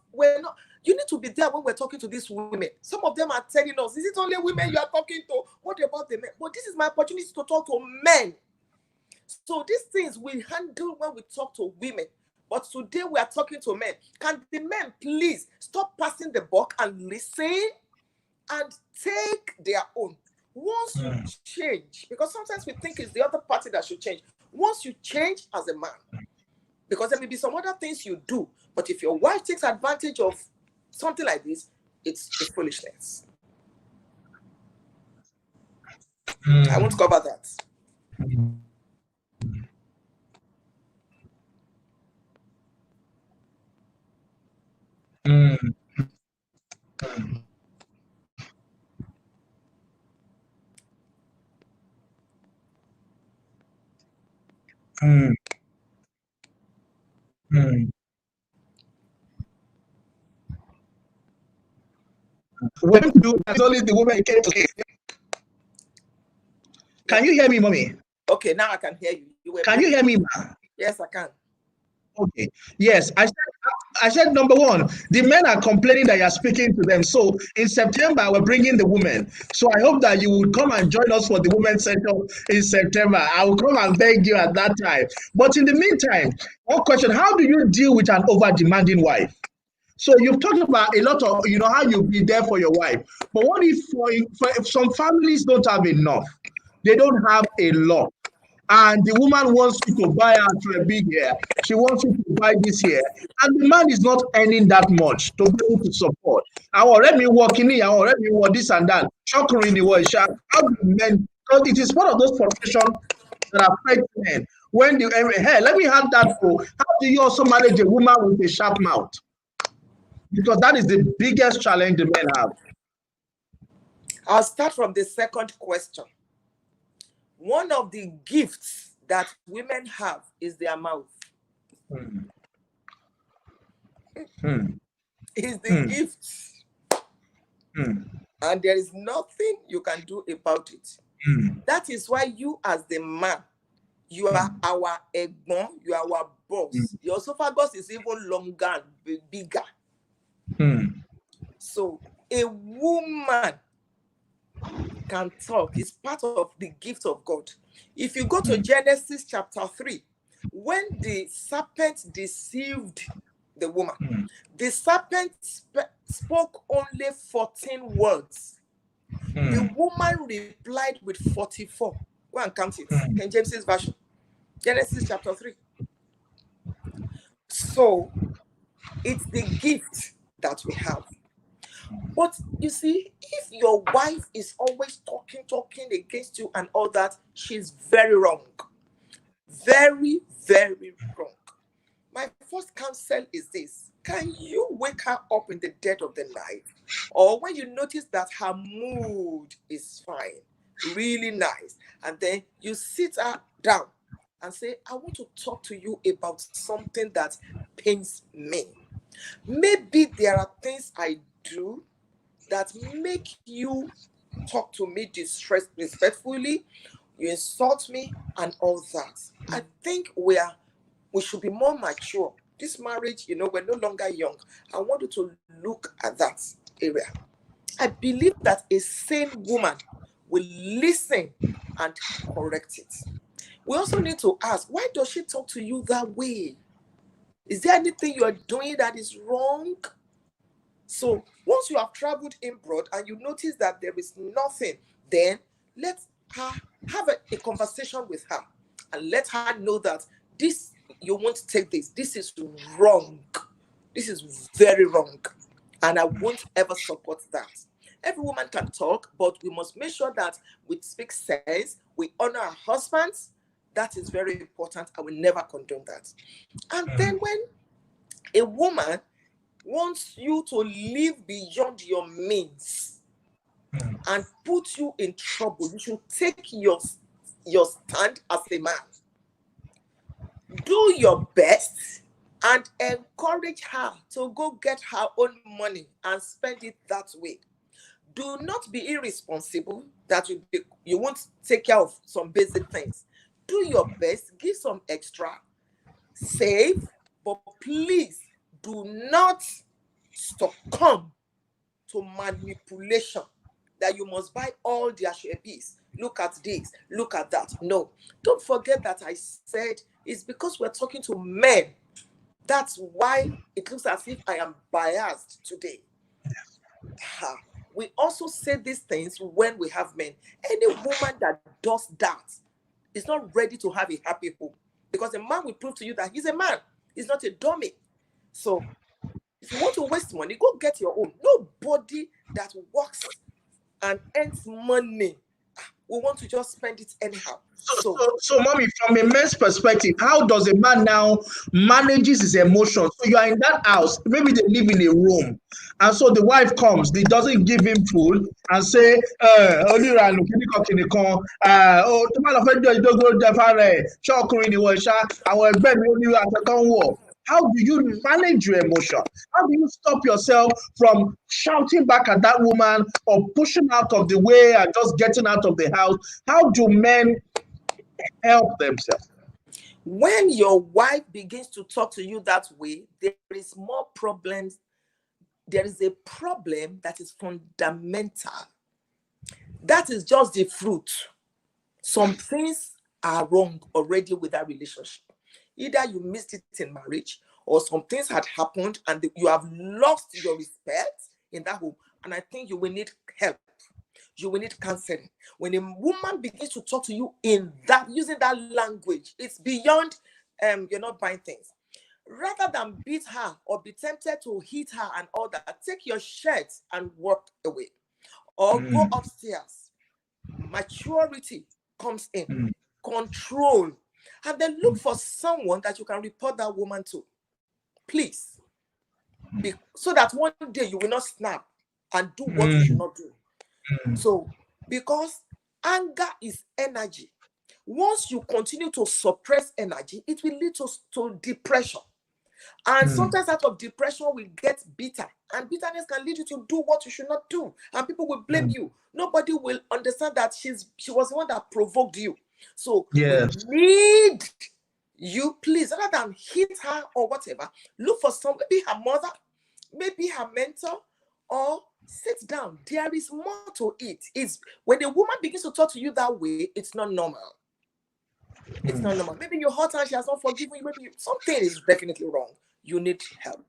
you need to be there when we're talking to these women. Some of them are telling us, is it only women you are talking to? What about the men? But this is my opportunity to talk to men. So these things we handle when we talk to women. But today we are talking to men. Can the men please stop passing the buck and listen and take their own? Once you change, because sometimes we think it's the other party that should change. Once you change as a man, because there may be some other things you do, but if your wife takes advantage of something like this, it's foolishness. I won't cover that. When you do, that's only the woman came to. Can you hear me, Mommy? Okay, now I can hear you. Can you hear me, ma? Yes, I can. Okay. Yes, I said number one, the men are complaining that you're speaking to them. So in September, we're bringing the women. So I hope that you will come and join us for the Women's Center in September. I will come and beg you at that time. But in the meantime, one question: how do you deal with an over-demanding wife? So you've talked about a lot of, how you be there for your wife. But what if some families don't have enough? They don't have a lot. And the woman wants you to buy her to a big hair. She wants you to buy this here. And the man is not earning that much to be able to support. Àwọn ọ̀rẹ́ mi wọ kíní, àwọn ọ̀rẹ́ mi wọ this and that. Ṣọ́kùnrin ni wọ ìṣá. How do men, because it is one of those professions that affect men. When the hey, let me have that for. How do you also manage a woman with a sharp mouth? Because that is the biggest challenge the men have. I'll start from the second question. One of the gifts that women have is their mouth. Is the gift. And there is nothing you can do about it. That is why you as the man, you are our egbon, you are our boss. Your esophagus is even longer and bigger. So a woman can talk. It's part of the gift of God. If you go to Genesis chapter 3, when the serpent deceived the woman, the serpent spoke only 14 words. The woman replied with 44. Go and count it. King James's version. Genesis chapter 3. So it's the gift that we have. But you see, if your wife is always talking against you and all that, she's very wrong. Very, very wrong. My first counsel is this: can you wake her up in the dead of the night? Or when you notice that her mood is fine, really nice, and then you sit her down and say, I want to talk to you about something that pains me. Maybe there are things I do that make you talk to me disrespectfully, you insult me and all that. I think we should be more mature. This marriage, we're no longer young. I want you to look at that area. I believe that a sane woman will listen and correct it. We also need to ask, why does she talk to you that way? Is there anything you are doing that is wrong? So once you have traveled abroad and you notice that there is nothing, then let her have a conversation with her and let her know that this, you won't take this. This is wrong. This is very wrong. And I won't ever support that. Every woman can talk, but we must make sure that we speak sense. We honor our husbands. That is very important. I will never condone that. And then when a woman wants you to live beyond your means and put you in trouble, you should take your stand as a man. Do your best and encourage her to go get her own money and spend it that way. Do not be irresponsible that you won't take care of some basic things. Do your best, give some extra, save, but please do not succumb to manipulation that you must buy all the ashebis. Look at this, look at that. No, don't forget that I said it's because we're talking to men. That's why it looks as if I am biased today. We also say these things when we have men. Any woman that does that is not ready to have a happy home, because a man will prove to you that he's a man. He's not a dummy. So if you want to waste money, go get your own. Nobody that works and earns money will want to just spend it anyhow. So, mommy, from a man's perspective, how does a man now manages his emotions? So you are in that house, maybe they live in a room, and so the wife comes, they doesn't give him food and say, how do you manage your emotion? How do you stop yourself from shouting back at that woman or pushing out of the way and just getting out of the house? How do men help themselves. When your wife begins to talk to you that way, there is more problems. There is a problem that is fundamental. That is just the fruit. Some things are wrong already with that relationship. Either you missed it in marriage, or some things had happened and you have lost your respect in that home. And I think you will need help. You will need counseling. When a woman begins to talk to you in that, using that language, it's beyond you're not buying things. Rather than beat her or be tempted to hit her and all that, take your shirt and walk away. Or go upstairs. Maturity comes in. Control. And then look for someone that you can report that woman to. Please. So that one day you will not snap and do what you should not do. So, because anger is energy. Once you continue to suppress energy, it will lead to depression. And sometimes out of depression, we get bitter. And bitterness can lead you to do what you should not do. And people will blame you. Nobody will understand that she was the one that provoked you. So we need you, please, rather than hit her or whatever, look for some, maybe her mother, maybe her mentor, or sit down. There is more to it. It's when a woman begins to talk to you that way, it's not normal. It's not normal. Maybe you hurt her, she has not forgiven you. Maybe something is definitely wrong. You need help.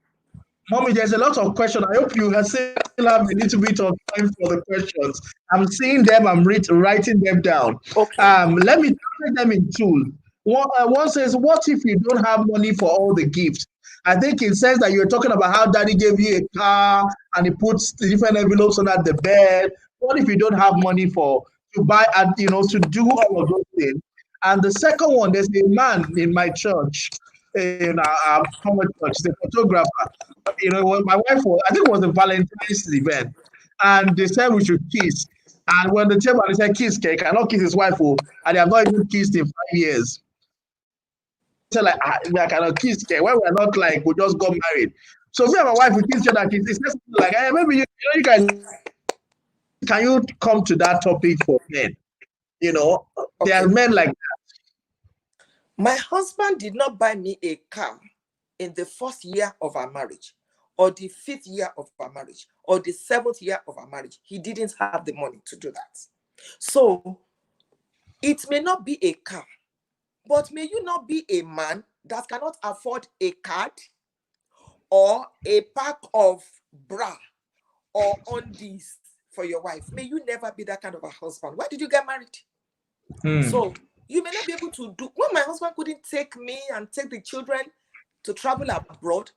Mommy, there's a lot of questions. I hope you still have a little bit of time for the questions. I'm seeing them. I'm writing them down. Okay. Let me take them in two. One says, what if you don't have money for all the gifts? I think it says that you're talking about how daddy gave you a car and he puts different envelopes under the bed. What if you don't have money to buy, to do all of those things? And the second one, there's a man in my church, in our former church, he's a photographer. My wife I think it was a Valentine's event, and they said we should kiss. And when the table, they said, kiss, I cannot kiss his wife, and they have not even kissed in 5 years. So like, I cannot kiss, when we're not like, we just got married. So me and my wife, we kiss each other, it's like, hey, maybe you guys, can you come to that topic for men? There are men like that. My husband did not buy me a car in the first year of our marriage, or the 5th year of our marriage, or the 7th year of our marriage. He didn't have the money to do that. So it may not be a car, but may you not be a man that cannot afford a card or a pack of bra or undies for your wife. May you never be that kind of a husband. Why did you get married? So you may not be able to do. When my husband couldn't take me and take the children to travel abroad,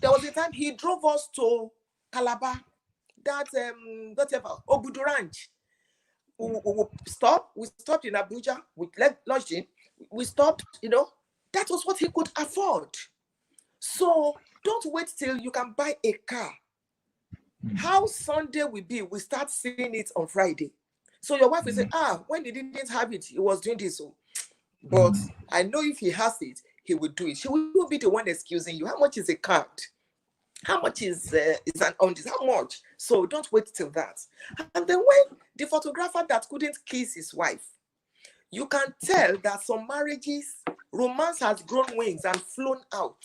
there was a time he drove us to Calabar, that whatever, Obudu Ranch. We stopped in Abuja, we lodged in, we stopped, that was what he could afford. So don't wait till you can buy a car. How Sunday will be, we start seeing it on Friday. So your wife will say, when he didn't have it, he was doing this. But I know if he has it, he will do it. She will be the one excusing you. How much is a card? How much is an undies? How much? So don't wait till that. And then when the photographer that couldn't kiss his wife, you can tell that some marriages, romance has grown wings and flown out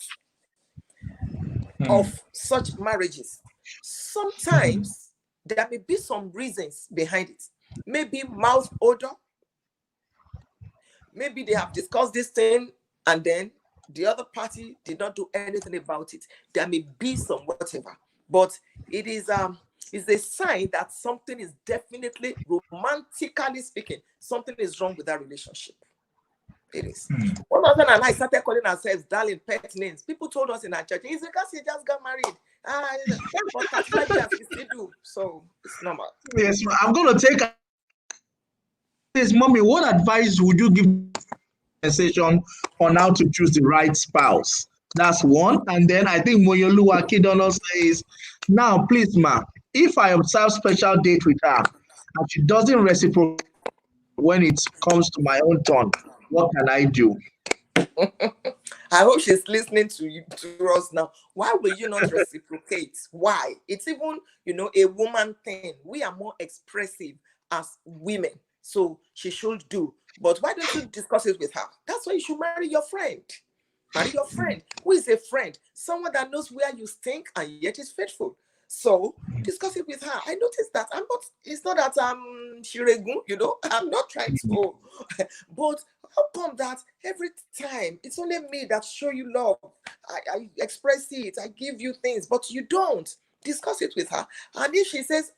of such marriages. Sometimes there may be some reasons behind it. Maybe mouth odor. Maybe they have discussed this thing and then the other party did not do anything about it. There may be some whatever, but it is a sign that something is definitely, romantically speaking, something is wrong with that relationship. It is. One husband and I started calling ourselves darling, pet names. People told us in our church, it's because he just got married. But 35 years we still do, so it's normal. Yes, I'm going to take this. Mommy, what advice would you give conversation on how to choose the right spouse? That's one. And then I think Moyolu Akidono says, now please, ma, if I observe special date with her and she doesn't reciprocate when it comes to my own turn, what can I do? I hope she's listening to us now. Why will you not reciprocate? Why? It's even, a woman thing. We are more expressive as women, so she should do. But why don't you discuss it with her? That's why you should marry your friend. Marry your friend. Who is a friend? Someone that knows where you stink and yet is faithful. So discuss it with her. I noticed that it's not that I'm Shiregun, I'm not trying to, but how come that every time it's only me that show you love? I express it, I give you things, but you don't. Discuss it with her. And if she says,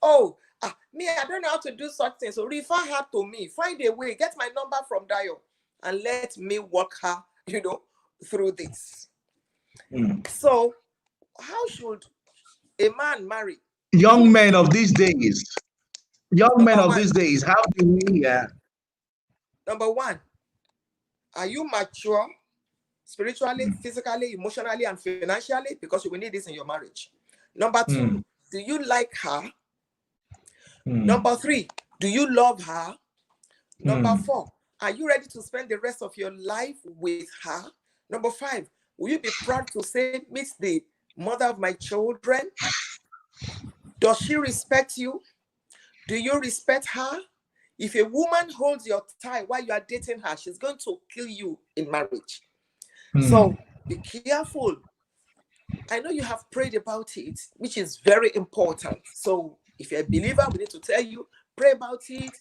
me, I don't know how to do such things, so refer her to me. Find a way, get my number from Dayo, and let me walk her, through this. So how should a man marry? Young men of these days. How do we? Number one, are you mature spiritually, physically, emotionally, and financially? Because you will need this in your marriage. Number two, do you like her? Number three, do you love her? Number four, are you ready to spend the rest of your life with her? Number five, will you be proud to say, meet the mother of my children? Does she respect you? Do you respect her? If a woman holds your tie while you are dating her, she's going to kill you in marriage. So be careful. I know you have prayed about it, which is very important. So if you're a believer, we need to tell you, pray about it.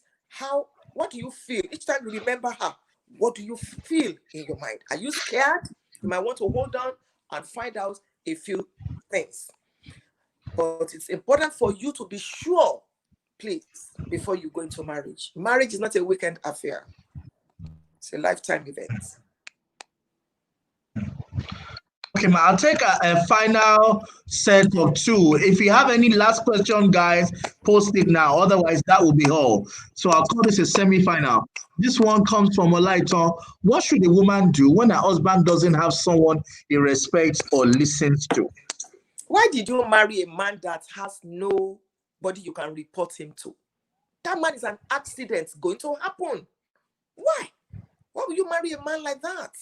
What do you feel? Each time you remember her, what do you feel in your mind? Are you scared? You might want to hold on and find out a few things. But it's important for you to be sure, please, before you go into marriage. Marriage is not a weekend affair. It's a lifetime event. Okay, ma, I'll take a final set of two. If you have any last question, guys, post it now. Otherwise, that will be all. So I'll call this a semi-final. This one comes from Olaito. What should a woman do when her husband doesn't have someone he respects or listens to? Why did you marry a man that has nobody you can report him to? That man is an accident going to happen. Why? Why would you marry a man like that?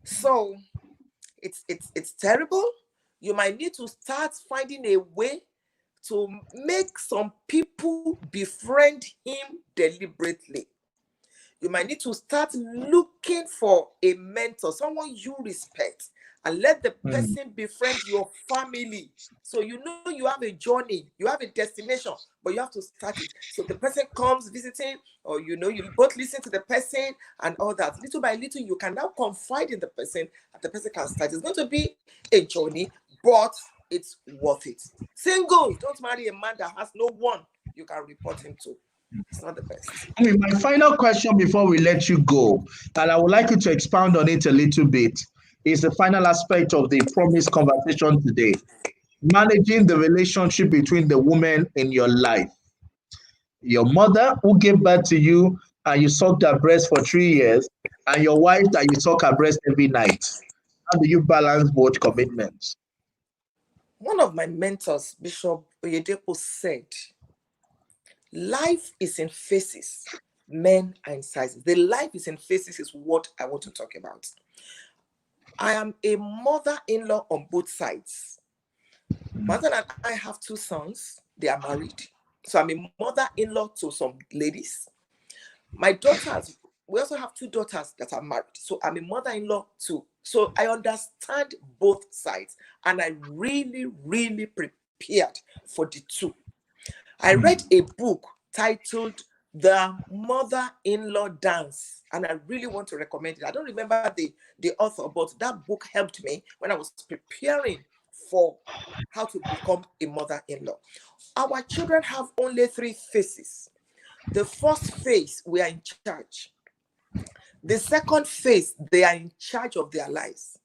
So it's terrible. You might need to start finding a way to make some people befriend him deliberately. You might need to start looking for a mentor, someone you respect, and let the person befriend your family. So you have a journey, you have a destination, but you have to start it. So the person comes visiting, or you both listen to the person and all that. Little by little, you can now confide in the person, and the person can start. It's going to be a journey, but it's worth it. Singles, don't marry a man that has no one you can report him to. It's not the best. My final question before we let you go, and I would like you to expound on it a little bit, is the final aspect of the promised conversation today. Managing the relationship between the women in your life. Your mother who gave birth to you and you sucked her breast for 3 years, and your wife that you suck her breast every night. How do you balance both commitments? One of my mentors, Bishop Oyedepo, said, life is in phases. Men are in sizes. The life is in phases is what I want to talk about. I am a mother-in-law on both sides. My husband and I have 2 sons. They are married. So I'm a mother-in-law to some ladies. My daughters, we also have 2 daughters that are married. So I'm a mother-in-law too. So I understand both sides. And I really, really prepared for the 2. I read a book titled The Mother-in-Law Dance, and I really want to recommend it. I don't remember the author, but that book helped me when I was preparing for how to become a mother-in-law. Our children have only 3 phases. The first phase, we are in charge. The second phase, they are in charge of their lives.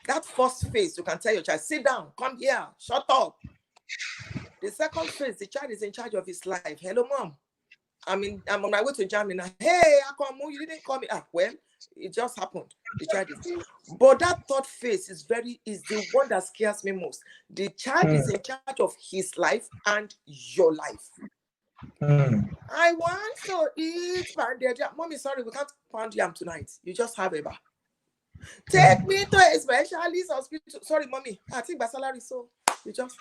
That first phase, you can tell your child, sit down, come here, shut up. The second phase, the child is in charge of his life. Hello, mom. I'm on my way to Germany. Hey, you didn't call me. Well, it just happened. The child is. But that third phase is the one that scares me most. The child is in charge of his life and your life. I want to eat pounded yam. Mommy, sorry, we can't pound yam tonight. You just have a bar. Take me to a specialist hospital. Sorry, mommy. I think my salary, so you just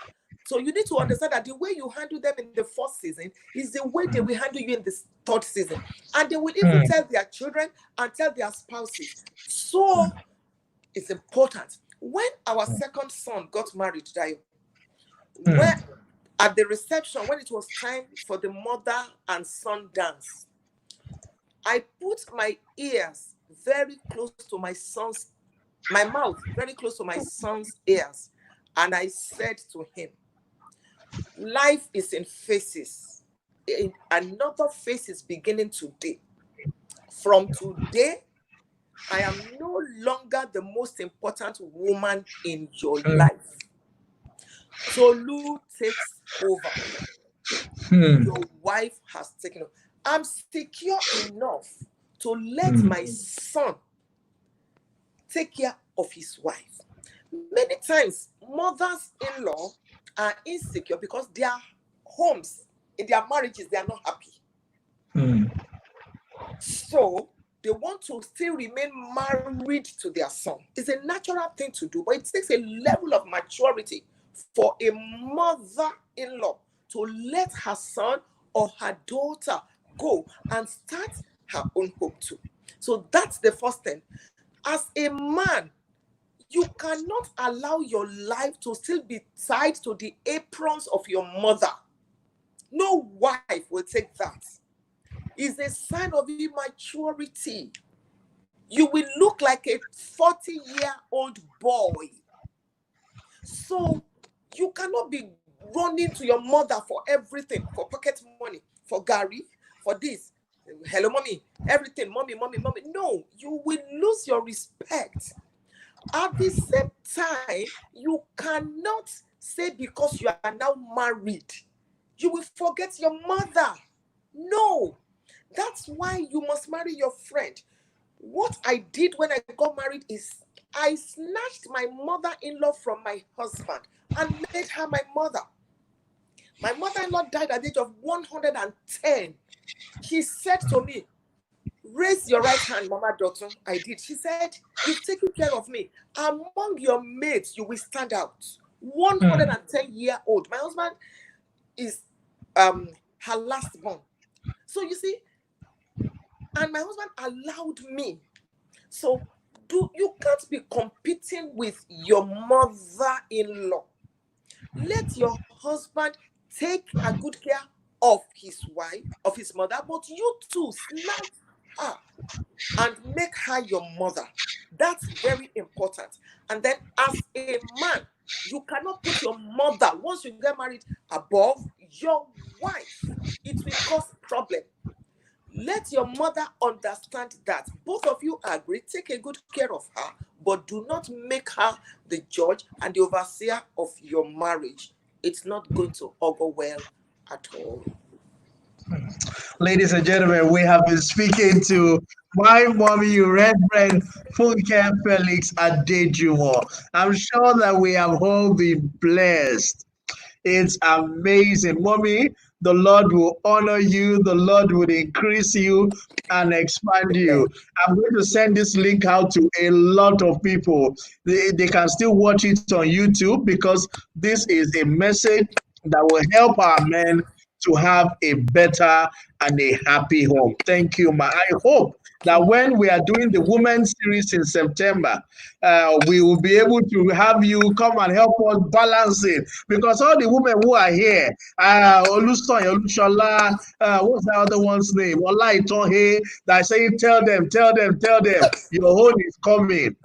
So you need to understand that the way you handle them in the first season is the way they will handle you in the third season. And they will even tell their children and tell their spouses. So it's important. When our second son got married, Dayo, where at the reception, when it was time for the mother and son dance, I put my ears very close to my mouth very close to my son's ears. And I said to him, life is in phases. Another phase is beginning today. From today, I am no longer the most important woman in your life. Tolu takes over. Your wife has taken over. I'm secure enough to let my son take care of his wife. Many times, mothers-in-law are insecure because their homes, in their marriages, they are not happy. So they want to still remain married to their son. It's a natural thing to do, but it takes a level of maturity for a mother-in-law to let her son or her daughter go and start her own home too. So that's the first thing. As a man, you cannot allow your life to still be tied to the aprons of your mother. No wife will take that. It's a sign of immaturity. You will look like a 40-year-old boy. So you cannot be running to your mother for everything, for pocket money, for Gary, for this. Hello, mommy, everything, mommy. No, you will lose your respect. At the same time, you cannot say because you are now married, you will forget your mother. No, that's why you must marry your friend. What I did when I got married is I snatched my mother-in-law from my husband and made her my mother. My mother-in-law died at the age of 110. She said to me, raise your right hand, Mama Doctor. I did. She said, you've taken care of me. Among your mates, you will stand out. 110-year-old. My husband is her last born. So you see, and my husband allowed me. So you can't be competing with your mother-in-law. Let your husband take a good care of his wife, of his mother, but you too snatch her and make her your mother. That's very important. And then as a man, you cannot put your mother, once you get married, above your wife. It will cause problem. Let your mother understand that. Both of you agree, take a good care of her, but do not make her the judge and the overseer of your marriage. It's not going to augur well at all. Ladies and gentlemen, we have been speaking to my mommy, Reverend Funke Felix-Adejumo. I'm sure that we have all been blessed. It's amazing. Mommy, the Lord will honor you, the Lord will increase you and expand you. I'm going to send this link out to a lot of people. They can still watch it on YouTube because this is a message that will help our men to have a better and a happy home. Thank you, ma. I hope that when we are doing the women's series in September, we will be able to have you come and help us balance it. Because all the women who are here, Oluson, Olushola, what's the other one's name? Olaitonhe, that say, tell them, your own is coming.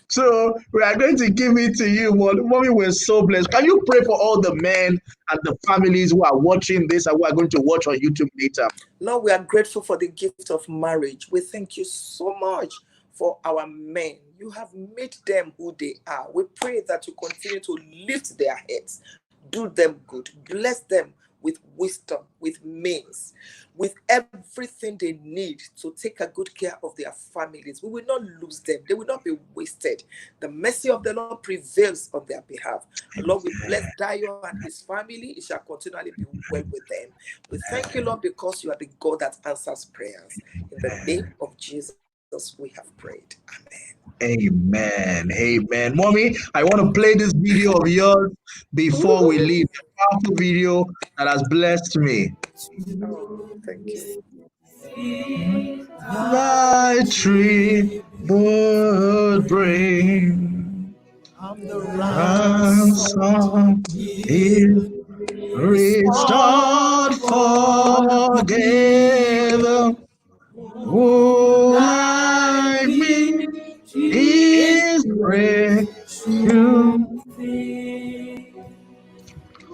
So we are going to give it to you. Mommy, we're so blessed. Can you pray for all the men and the families who are watching this and who are going to watch on YouTube later? Lord, we are grateful for the gift of marriage. We thank you so much for our men. You have made them who they are. We pray that you continue to lift their heads, do them good, bless them with wisdom, with means, with everything they need to take a good care of their families. We will not lose them. They will not be wasted. The mercy of the Lord prevails on their behalf. And Lord, we bless Dayo and his family. It shall continually be well with them. We thank you, Lord, because you are the God that answers prayers. In the name of Jesus Jesus we have prayed. Amen. Amen. Amen. Mommy, I want to play this video of yours before we leave. A powerful video that has blessed me. Oh, thank you. Thy tree would bring ransom is restored, forgiven. Who like me is breakthrough.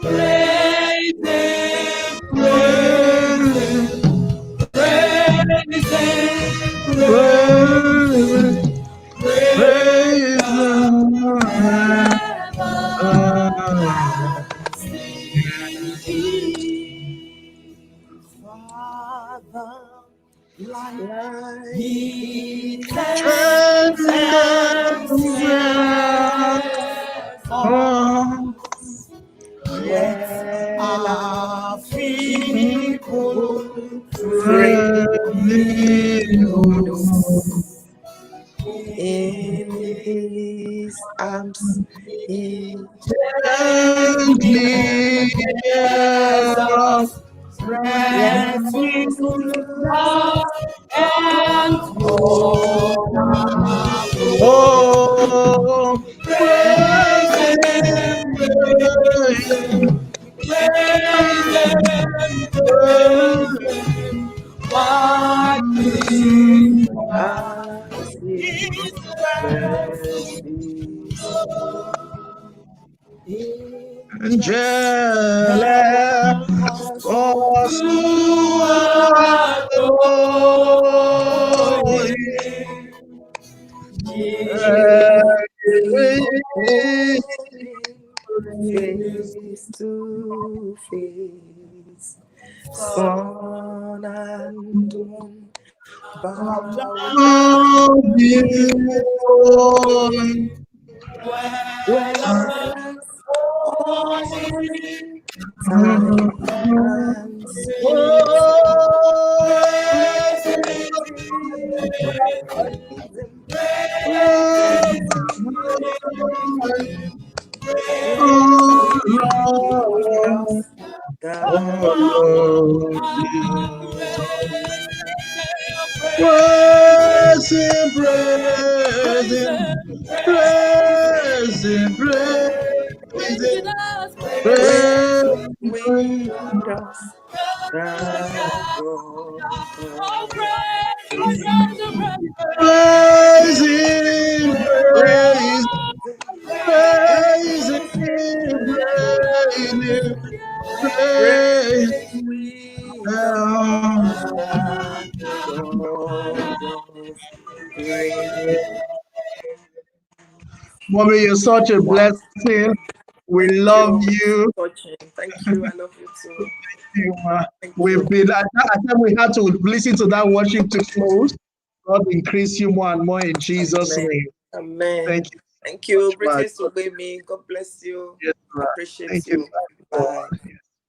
Praise Him, praise Praise, Him, praise, praise praise the Lord. Father, like Like He Strength and oh, let our people praise praise in His arms. He gently refuge and oh, praise praise Him, Him, praise Him, praise what Him. as His mercies Angelic was face to face, sun and moon bow beautiful. whereas all time and space praise Him, praise Him, praise Him. Let us thy Praise Him, praise Him, praise Him, praise Him, bring praise with us thy God Praise Him, praise praise, praise praise Him, praise Him, praise praise with us Him. thy God of grace. Mommy, you're such a Wow. blessing. We Thank love you. you. Touching. Thank you. I love you too. Thank We've you. been at that time we had to listen to that worship to close. God increase you more and more in Jesus' Amen. name. Amen. Thank you Thank so you. much, Greetings to Baby. God bless you. man. Yes, right. Appreciate Thank you, you. man. Bye.